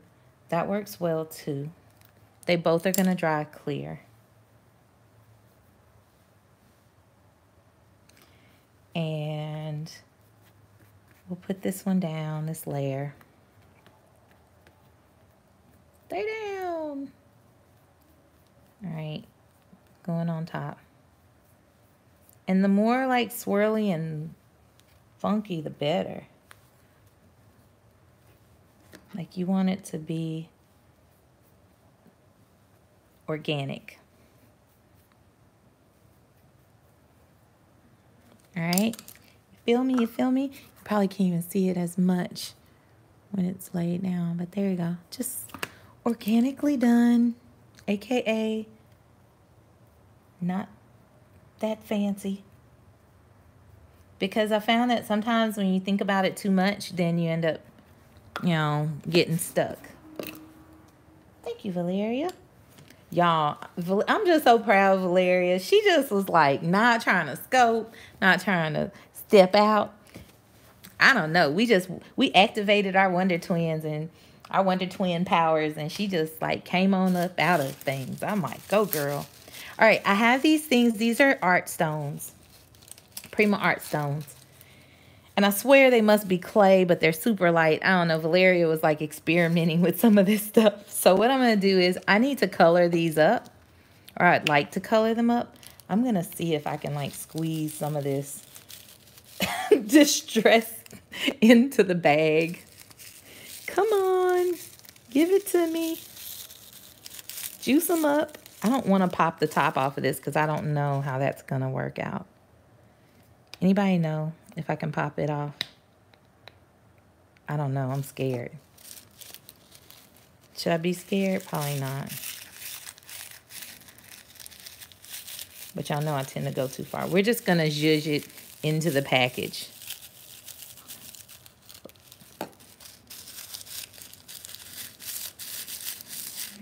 That works well too. They both are going to dry clear. And we'll put this one down, this layer. Stay down. All right, going on top. And the more like swirly and funky, the better. Like you want it to be organic. All right, you feel me? You feel me? You probably can't even see it as much when it's laid down, but there you go. Just organically done, AKA not that fancy. Because I found that sometimes when you think about it too much, then you end up, you know, getting stuck. Thank you, Valeria. Y'all, I'm just so proud of Valeria. She just was like not trying to scope, not trying to step out. I don't know. We activated our Wonder Twins and our Wonder Twin powers, and she just like came on up out of things. I'm like, go girl. All right, I have these things. These are art stones, Prima art stones. And I swear they must be clay, but they're super light. I don't know. Valeria was like experimenting with some of this stuff. So what I'm going to do is I need to color these up, or I'd like to color them up. I'm going to see if I can like squeeze some of this distress into the bag. Give it to me. Juice them up. I don't want to pop the top off of this because I don't know how that's going to work out. Anybody know if I can pop it off? I don't know. I'm scared. Should I be scared? Probably not. But y'all know I tend to go too far. We're just going to zhuzh it into the package.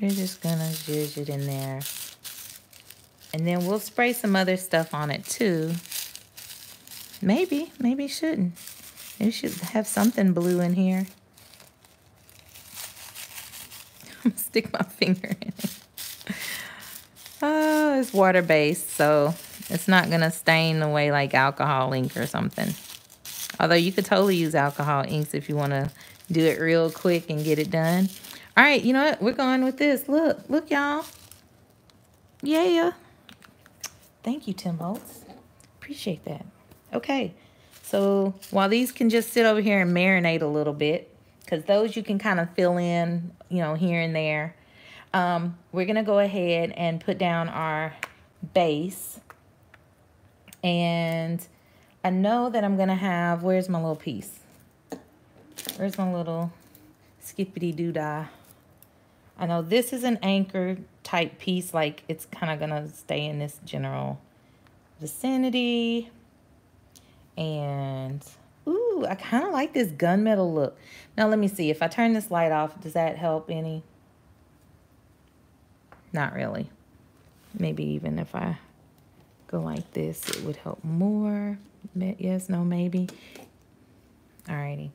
We're just going to zhuzh it in there. And then we'll spray some other stuff on it too. Maybe shouldn't. Maybe should have something blue in here. I'm going to stick my finger in it. Oh, it's water-based, so it's not going to stain the way like alcohol ink or something. Although you could totally use alcohol inks if you want to do it real quick and get it done. All right, you know what? We're going with this. Look, y'all. Yeah. Thank you, Tim Holtz. Appreciate that. Okay, so while these can just sit over here and marinate a little bit, because those you can kind of fill in, you know, here and there. We're going to go ahead and put down our base. And I know that I'm going to have, where's my little piece? Where's my little skippity-doo-dah? I know this is an anchor type piece, like it's kind of going to stay in this general vicinity. And, ooh, I kind of like this gunmetal look. Now, let me see. If I turn this light off, does that help any? Not really. Maybe even if I go like this, it would help more. Yes, no, maybe. Alrighty.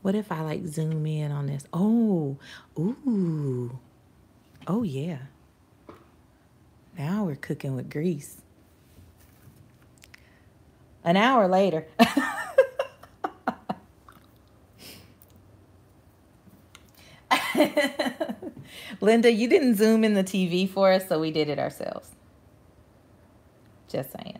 What if I like zoom in on this? Oh, ooh. Oh, yeah. Now we're cooking with grease. An hour later. Linda, you didn't zoom in the TV for us, so we did it ourselves. Just saying.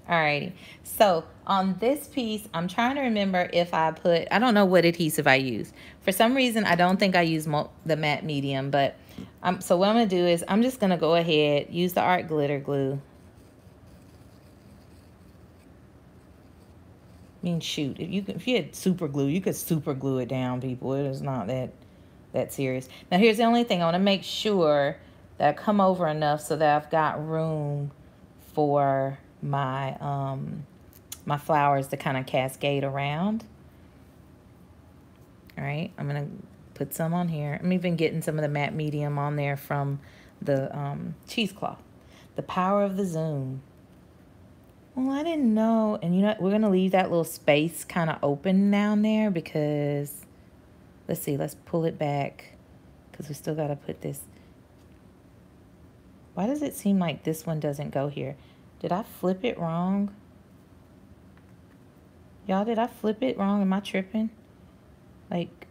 Alrighty. So on this piece, I'm trying to remember if I put, I don't know what adhesive I use. For some reason, I don't think I use the matte medium, but so what I'm going to do is I'm just going to go ahead, use the art glitter glue. I mean, shoot, if you had super glue, you could super glue it down, people. It is not that serious. Now, here's the only thing. I want to make sure that I come over enough so that I've got room for my my flowers to kind of cascade around. All right, I'm going to put some on here. I'm even getting some of the matte medium on there from the cheesecloth. The power of the zoom. Well, I didn't know. And you know, we're going to leave that little space kind of open down there because, let's see, let's pull it back because we still got to put this. Why does it seem like this one doesn't go here? Did I flip it wrong? Y'all, did I flip it wrong? Am I tripping? Like,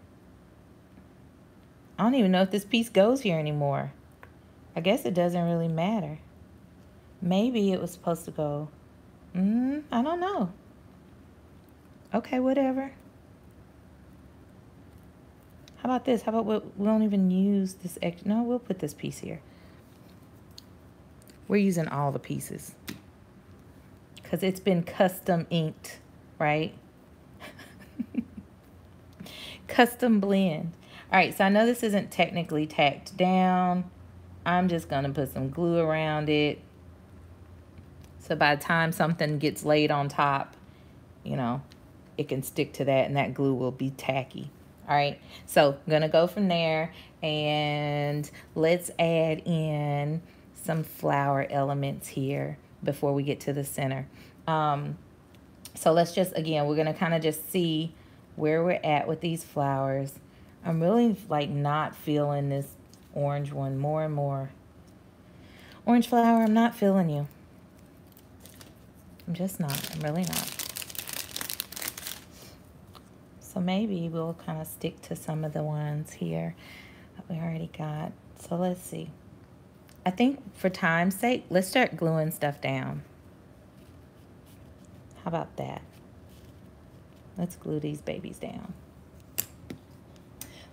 I don't even know if this piece goes here anymore. I guess it doesn't really matter. Maybe it was supposed to go. I don't know. Okay, whatever. How about this? How about we don't even use this extra? No, we'll put this piece here. We're using all the pieces because it's been custom inked, right? Custom blend. All right, so I know this isn't technically tacked down. I'm just going to put some glue around it. So by the time something gets laid on top, you know, it can stick to that and that glue will be tacky. All right, so I'm going to go from there and let's add in some flower elements here before we get to the center. So let's just, again, we're going to kind of just see where we're at with these flowers. I'm really like not feeling this orange one more and more. Orange flower, I'm not feeling you. I'm just not. I'm really not. So maybe we'll kind of stick to some of the ones here that we already got. So let's see. I think for time's sake, let's start gluing stuff down. How about that? Let's glue these babies down.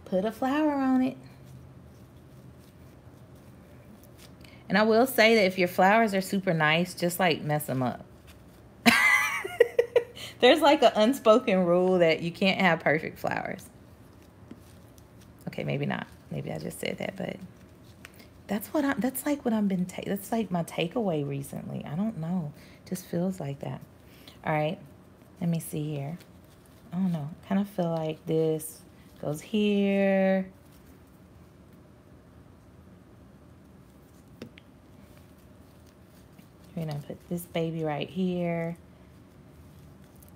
Put a flower on it. And I will say that if your flowers are super nice, just like mess them up. There's like an unspoken rule that you can't have perfect flowers. Okay, maybe not. Maybe I just said that, but that's like what I've been, that's like my takeaway recently. I don't know. Just feels like that. All right, let me see here. I don't know. Kind of feel like this goes here. We're gonna put this baby right here.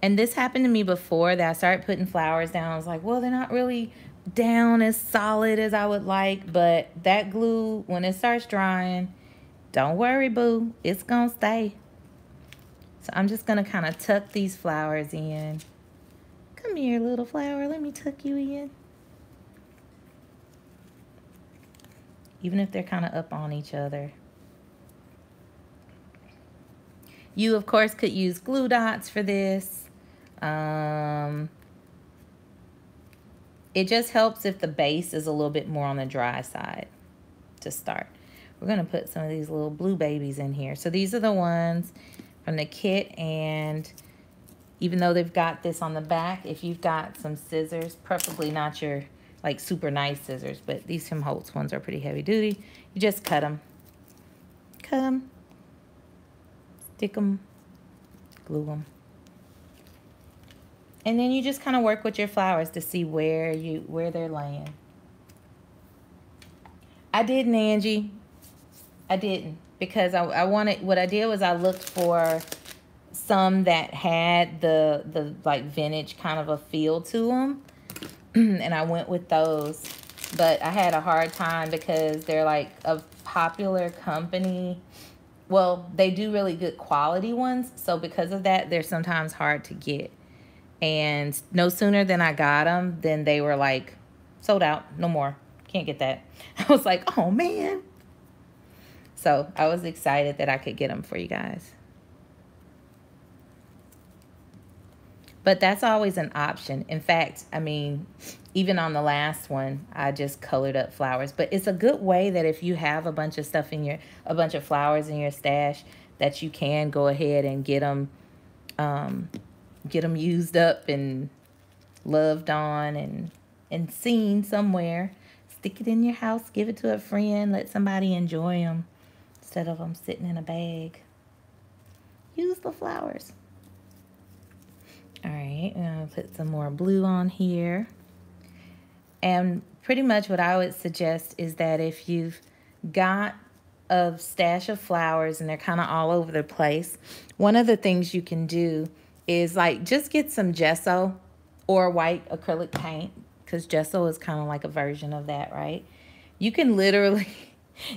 And this happened to me before, that I started putting flowers down. I was like, well, they're not really down as solid as I would like, but that glue, when it starts drying, don't worry, boo, it's gonna stay. So I'm just gonna kind of tuck these flowers in. Come here, little flower, let me tuck you in. Even if they're kind of up on each other. You, of course, could use glue dots for this. It just helps if the base is a little bit more on the dry side to start. We're going to put some of these little blue babies in here. So these are the ones from the kit, and even though they've got this on the back, if you've got some scissors, preferably not your like super nice scissors, but these Tim Holtz ones are pretty heavy duty, you just cut them. Cut them. Stick them, glue them. And then you just kind of work with your flowers to see where they're laying. I didn't, Angie. I didn't, because I wanted, what I did was I looked for some that had the like vintage kind of a feel to them. And I went with those. But I had a hard time because they're like a popular company. Well, they do really good quality ones. So because of that, they're sometimes hard to get. And no sooner than I got them, then they were like, sold out, no more. Can't get that. I was like, oh man. So I was excited that I could get them for you guys. But that's always an option. In fact, I mean, even on the last one, I just colored up flowers. But it's a good way that if you have a bunch of stuff in a bunch of flowers in your stash, that you can go ahead and get them used up and loved on and seen somewhere. Stick it in your house, give it to a friend, let somebody enjoy them instead of them sitting in a bag. Use the flowers. All right, I'm gonna put some more blue on here. And pretty much what I would suggest is that if you've got a stash of flowers and they're kind of all over the place, one of the things you can do is like just get some gesso or white acrylic paint, because gesso is kind of like a version of that, right? You can literally,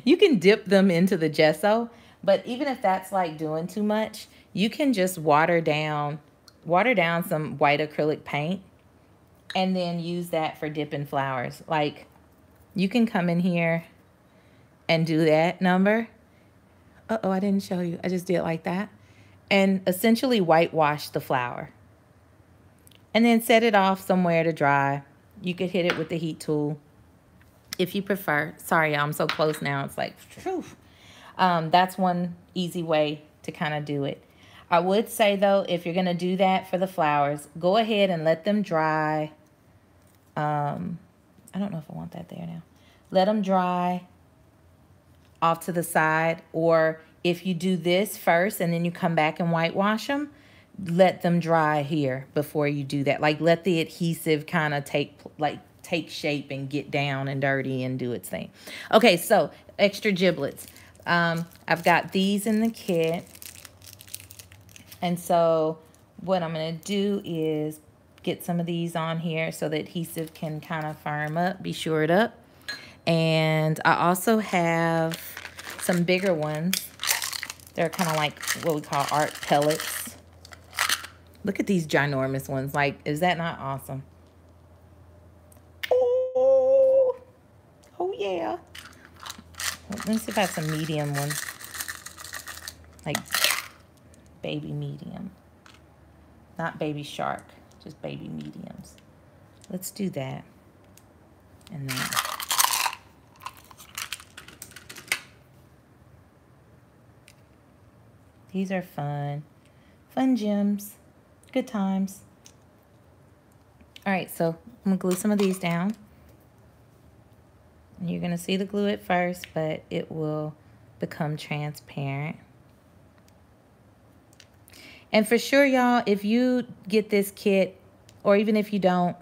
you can dip them into the gesso, but even if that's like doing too much, you can just water down some white acrylic paint and then use that for dipping flowers. Like you can come in here and do that number. Uh-oh, I didn't show you. I just did like that. And essentially whitewash the flower. And then set it off somewhere to dry. You could hit it with the heat tool if you prefer. Sorry, I'm so close now. It's like, phew. That's one easy way to kind of do it. I would say, though, if you're going to do that for the flowers, go ahead and let them dry. I don't know if I want that there now. Let them dry off to the side. Or if you do this first and then you come back and whitewash them, let them dry here before you do that. Like, let the adhesive kind of take shape and get down and dirty and do its thing. Okay, so extra giblets. I've got these in the kit. And so what I'm going to do is get some of these on here so the adhesive can kind of firm up, be shored up. And I also have some bigger ones. They're kind of like what we call art pellets. Look at these ginormous ones. Like, is that not awesome? Oh, oh yeah. Let me see if I have some medium ones. Like baby medium. Not baby shark, just baby mediums. Let's do that. And then these are fun. Fun gems. Good times. All right, so I'm gonna glue some of these down. And you're gonna see the glue at first, but it will become transparent. And for sure, y'all, if you get this kit, or even if you don't,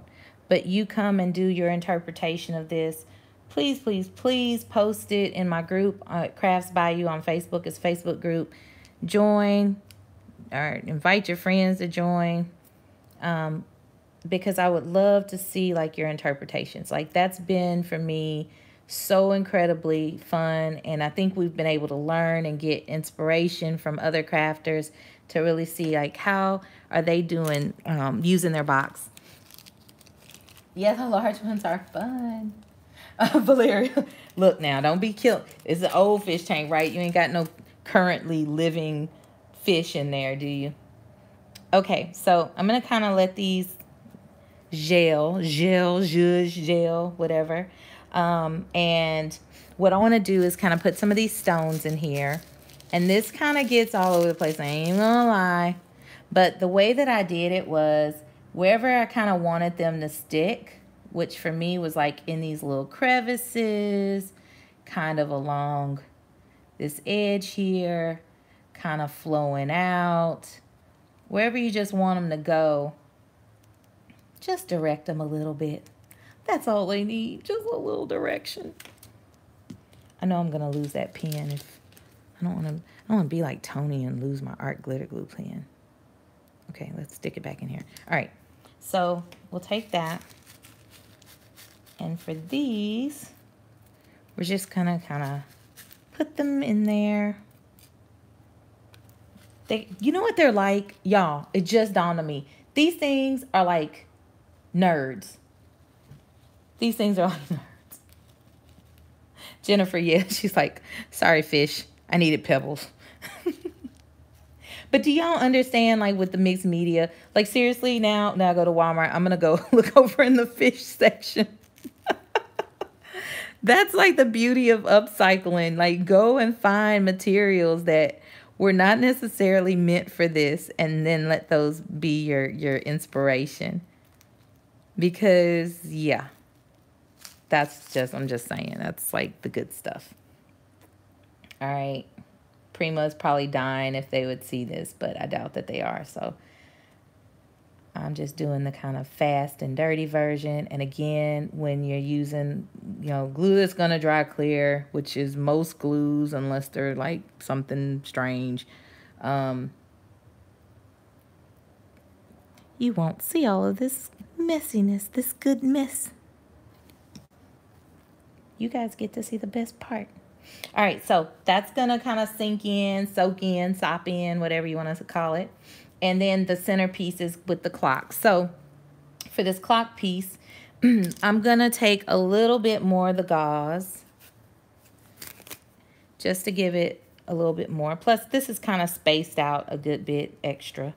but you come and do your interpretation of this, please, please, please post it in my group, CraftsBayou on Facebook. It's a Facebook group. Join, or invite your friends to join, because I would love to see like your interpretations. Like that's been for me so incredibly fun, and I think we've been able to learn and get inspiration from other crafters to really see like how are they doing using their box. Yeah, the large ones are fun. Valeria, look now, don't be killed. It's an old fish tank, right? You ain't got no currently living fish in there, do you? Okay, so I'm gonna kind of let these gel, whatever. And what I want to do is kind of put some of these stones in here. And this kind of gets all over the place. I ain't gonna lie. But the way that I did it was wherever I kind of wanted them to stick, which for me was like in these little crevices, kind of along this edge here, kind of flowing out. Wherever you just want them to go, just direct them a little bit. That's all they need, just a little direction. I know I'm gonna lose that pen if I don't want to be like Tony and lose my art glitter glue pen. Okay, let's stick it back in here. All right, so we'll take that, and for these, we're just gonna kind of put them in there. You know what they're like, y'all? It just dawned on me. These things are like nerds. These things are like nerds. Jennifer, yeah, she's like, sorry, fish. I needed pebbles. But do y'all understand, like, with the mixed media? Like, seriously, now I go to Walmart. I'm going to go look over in the fish section. That's, like, the beauty of upcycling. Like, go and find materials that were not necessarily meant for this, and then let those be your inspiration. Because, yeah, I'm just saying, that's, like, the good stuff. All right. Prima's probably dying if they would see this, but I doubt that they are. So I'm just doing the kind of fast and dirty version. And again, when you're using, glue that's going to dry clear, which is most glues, unless they're like something strange, you won't see all of this messiness, this good mess. You guys get to see the best part. All right, so that's going to kind of sink in, soak in, sop in, whatever you want to call it. And then the centerpiece is with the clock. So for this clock piece, I'm going to take a little bit more of the gauze just to give it a little bit more. Plus, this is kind of spaced out a good bit extra.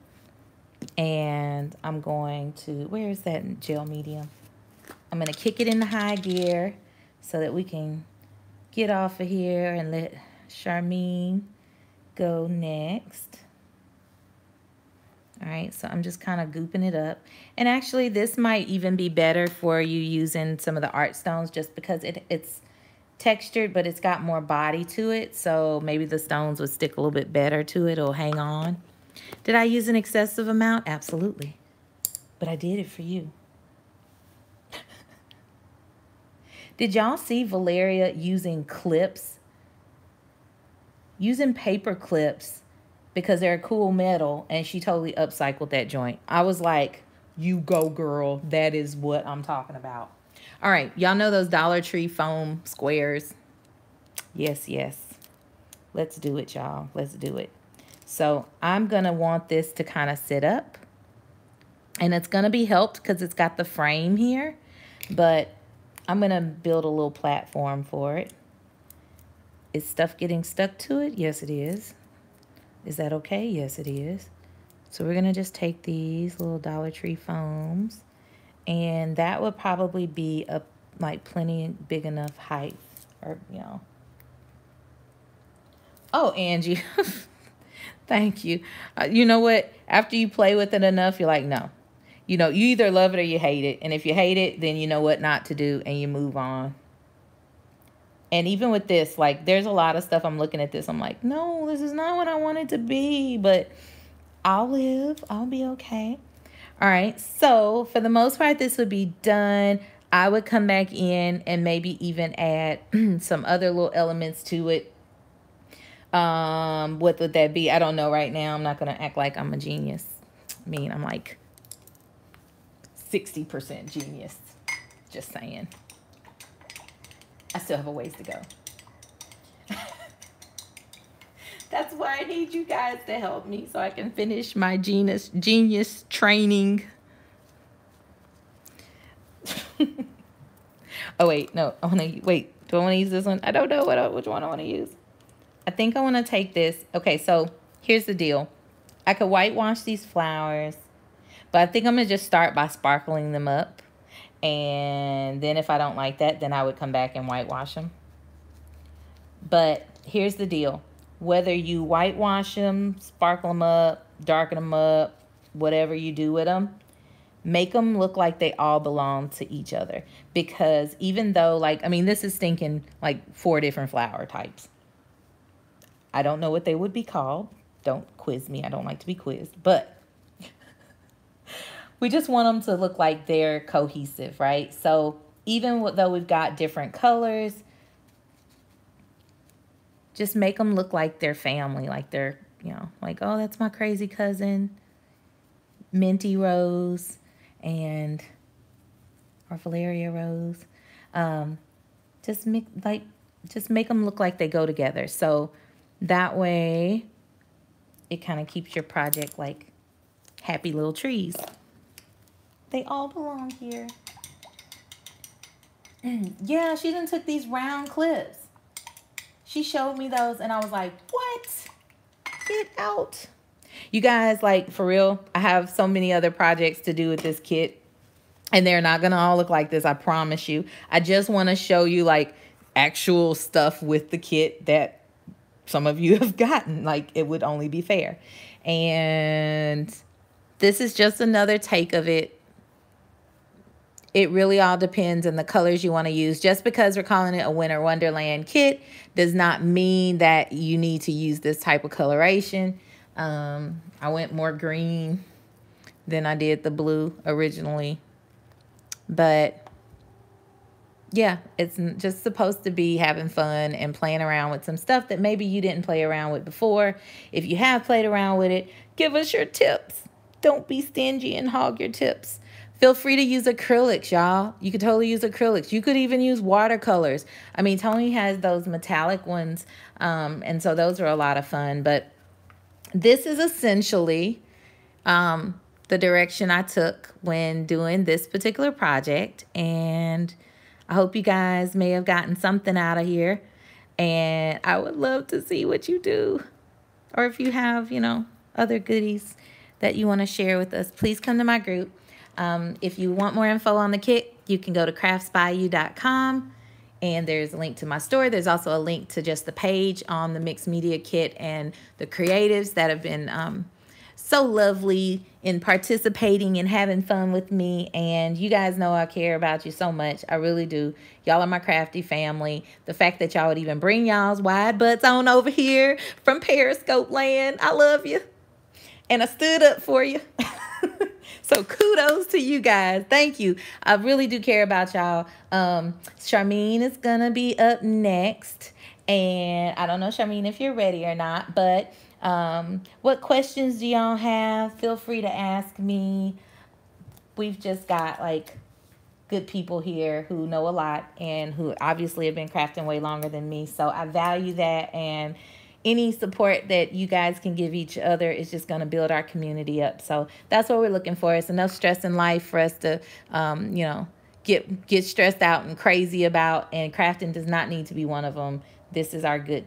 And I'm going to, where is that gel medium? I'm going to kick it into high gear so that we can get off of here and let Charmine go next. All right, so I'm just kind of gooping it up. And actually, this might even be better for you using some of the art stones just because it's textured, but it's got more body to it. So maybe the stones would stick a little bit better to it. It'll hang on. Did I use an excessive amount? Absolutely. But I did it for you. Did y'all see Valeria using clips? Using paper clips because they're a cool metal, and she totally upcycled that joint. I was like, you go, girl. That is what I'm talking about. All right, y'all know those Dollar Tree foam squares? Yes, yes. Let's do it, y'all. Let's do it. So I'm going to want this to kind of sit up. And it's going to be helped because it's got the frame here. But I'm going to build a little platform for it. Is stuff getting stuck to it? Yes, it is. Is that okay? Yes, it is. So we're going to just take these little Dollar Tree foams. And that would probably be like plenty big enough height, or you know. Oh, Angie, thank you. You know what? After you play with it enough, you're like, no. You know, you either love it or you hate it. And if you hate it, then you know what not to do and you move on. And even with this, like, there's a lot of stuff I'm looking at this. I'm like, no, this is not what I want it to be. But I'll live. I'll be okay. All right. So for the most part, this would be done. I would come back in and maybe even add some other little elements to it. What would that be? I don't know right now. I'm not going to act like I'm a genius. I mean, I'm like 60% genius. Just saying. I still have a ways to go. That's why I need you guys to help me so I can finish my genius training. Oh, wait. No. Wait. Do I want to use this one? I don't know which one I want to use. I think I want to take this. Okay, so here's the deal. I could whitewash these flowers, but I think I'm going to just start by sparkling them up. And then if I don't like that, then I would come back and whitewash them. But here's the deal. Whether you whitewash them, sparkle them up, darken them up, whatever you do with them, make them look like they all belong to each other. Because even though, like, I mean, this is thinking like 4 different flower types. I don't know what they would be called. Don't quiz me. I don't like to be quizzed. But we just want them to look like they're cohesive, right? So even though we've got different colors, just make them look like they're family. Like they're, you know, like, oh, that's my crazy cousin, Minty Rose, or Valeria Rose. Just make them look like they go together. So that way, it kind of keeps your project like happy little trees. They all belong here. Yeah, she done took these round clips. She showed me those and I was like, what? Get out. You guys, like, for real, I have so many other projects to do with this kit. And they're not going to all look like this, I promise you. I just want to show you, like, actual stuff with the kit that some of you have gotten. Like, it would only be fair. And this is just another take of it. It really all depends on the colors you want to use. Just because we're calling it a Winter Wonderland kit does not mean that you need to use this type of coloration. I went more green than I did the blue originally. But yeah, it's just supposed to be having fun and playing around with some stuff that maybe you didn't play around with before. If you have played around with it, give us your tips. Don't be stingy and hog your tips. Feel free to use acrylics, y'all. You could totally use acrylics. You could even use watercolors. I mean, Tony has those metallic ones, and so those are a lot of fun. But this is essentially the direction I took when doing this particular project. And I hope you guys may have gotten something out of here. And I would love to see what you do. Or if you have, you know, other goodies that you want to share with us, please come to my group. If you want more info on the kit, you can go to CraftsBayou.com. And there's a link to my store. There's also a link to just the page on the mixed media kit and the creatives that have been so lovely in participating and having fun with me. And you guys know I care about you so much. I really do. Y'all are my crafty family. The fact that y'all would even bring y'all's wide butts on over here from Periscope land. I love you. And I stood up for you. So kudos to you guys. Thank you. I really do care about y'all. Charmine is going to be up next. And I don't know, Charmine, if you're ready or not. But what questions do y'all have? Feel free to ask me. We've just got, like, good people here who know a lot and who obviously have been crafting way longer than me. So I value that. And any support that you guys can give each other is just going to build our community up. So that's what we're looking for. It's enough stress in life for us to, you know, get stressed out and crazy about. And crafting does not need to be one of them. This is our good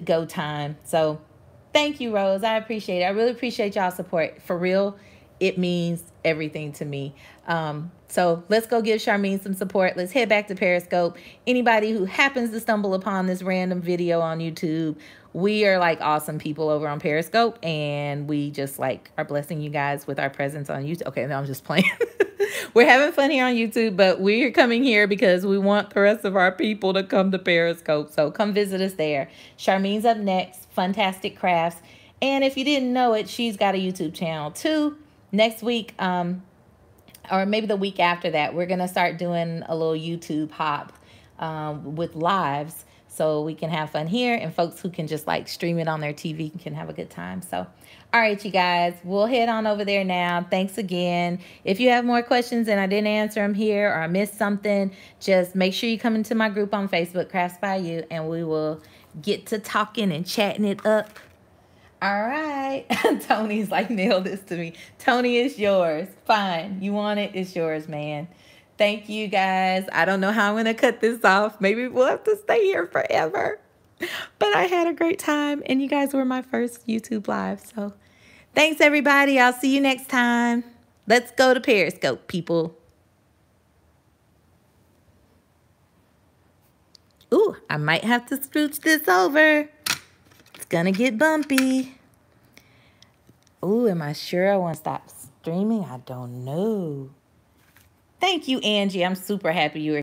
go time. So thank you, Rose. I appreciate it. I really appreciate y'all's support. For real, it means everything to me. So let's go give Charmaine some support. Let's head back to Periscope. Anybody who happens to stumble upon this random video on YouTube, we are like awesome people over on Periscope, and we just like are blessing you guys with our presence on YouTube. Okay, no, I'm just playing. We're having fun here on YouTube, but we're coming here because we want the rest of our people to come to Periscope. So come visit us there. Charmaine's up next, Fantastic Crafts. And if you didn't know it, she's got a YouTube channel too. Next week, or maybe the week after that, we're going to start doing a little YouTube hop with lives, so we can have fun here, and folks who can just like stream it on their TV can have a good time. So, all right, you guys, we'll head on over there now. Thanks again. If you have more questions and I didn't answer them here, or I missed something, just make sure you come into my group on Facebook, CraftsBayou, and we will get to talking and chatting it up. All right. Tony's like, nail this to me. Tony, it's yours. Fine. You want it? It's yours, man. Thank you, guys. I don't know how I'm going to cut this off. Maybe we'll have to stay here forever. But I had a great time, and you guys were my first YouTube live. So thanks, everybody. I'll see you next time. Let's go to Periscope, people. Ooh, I might have to scooch this over. It's gonna get bumpy. Ooh, am I sure I want to stop streaming? I don't know. Thank you, Angie. I'm super happy you were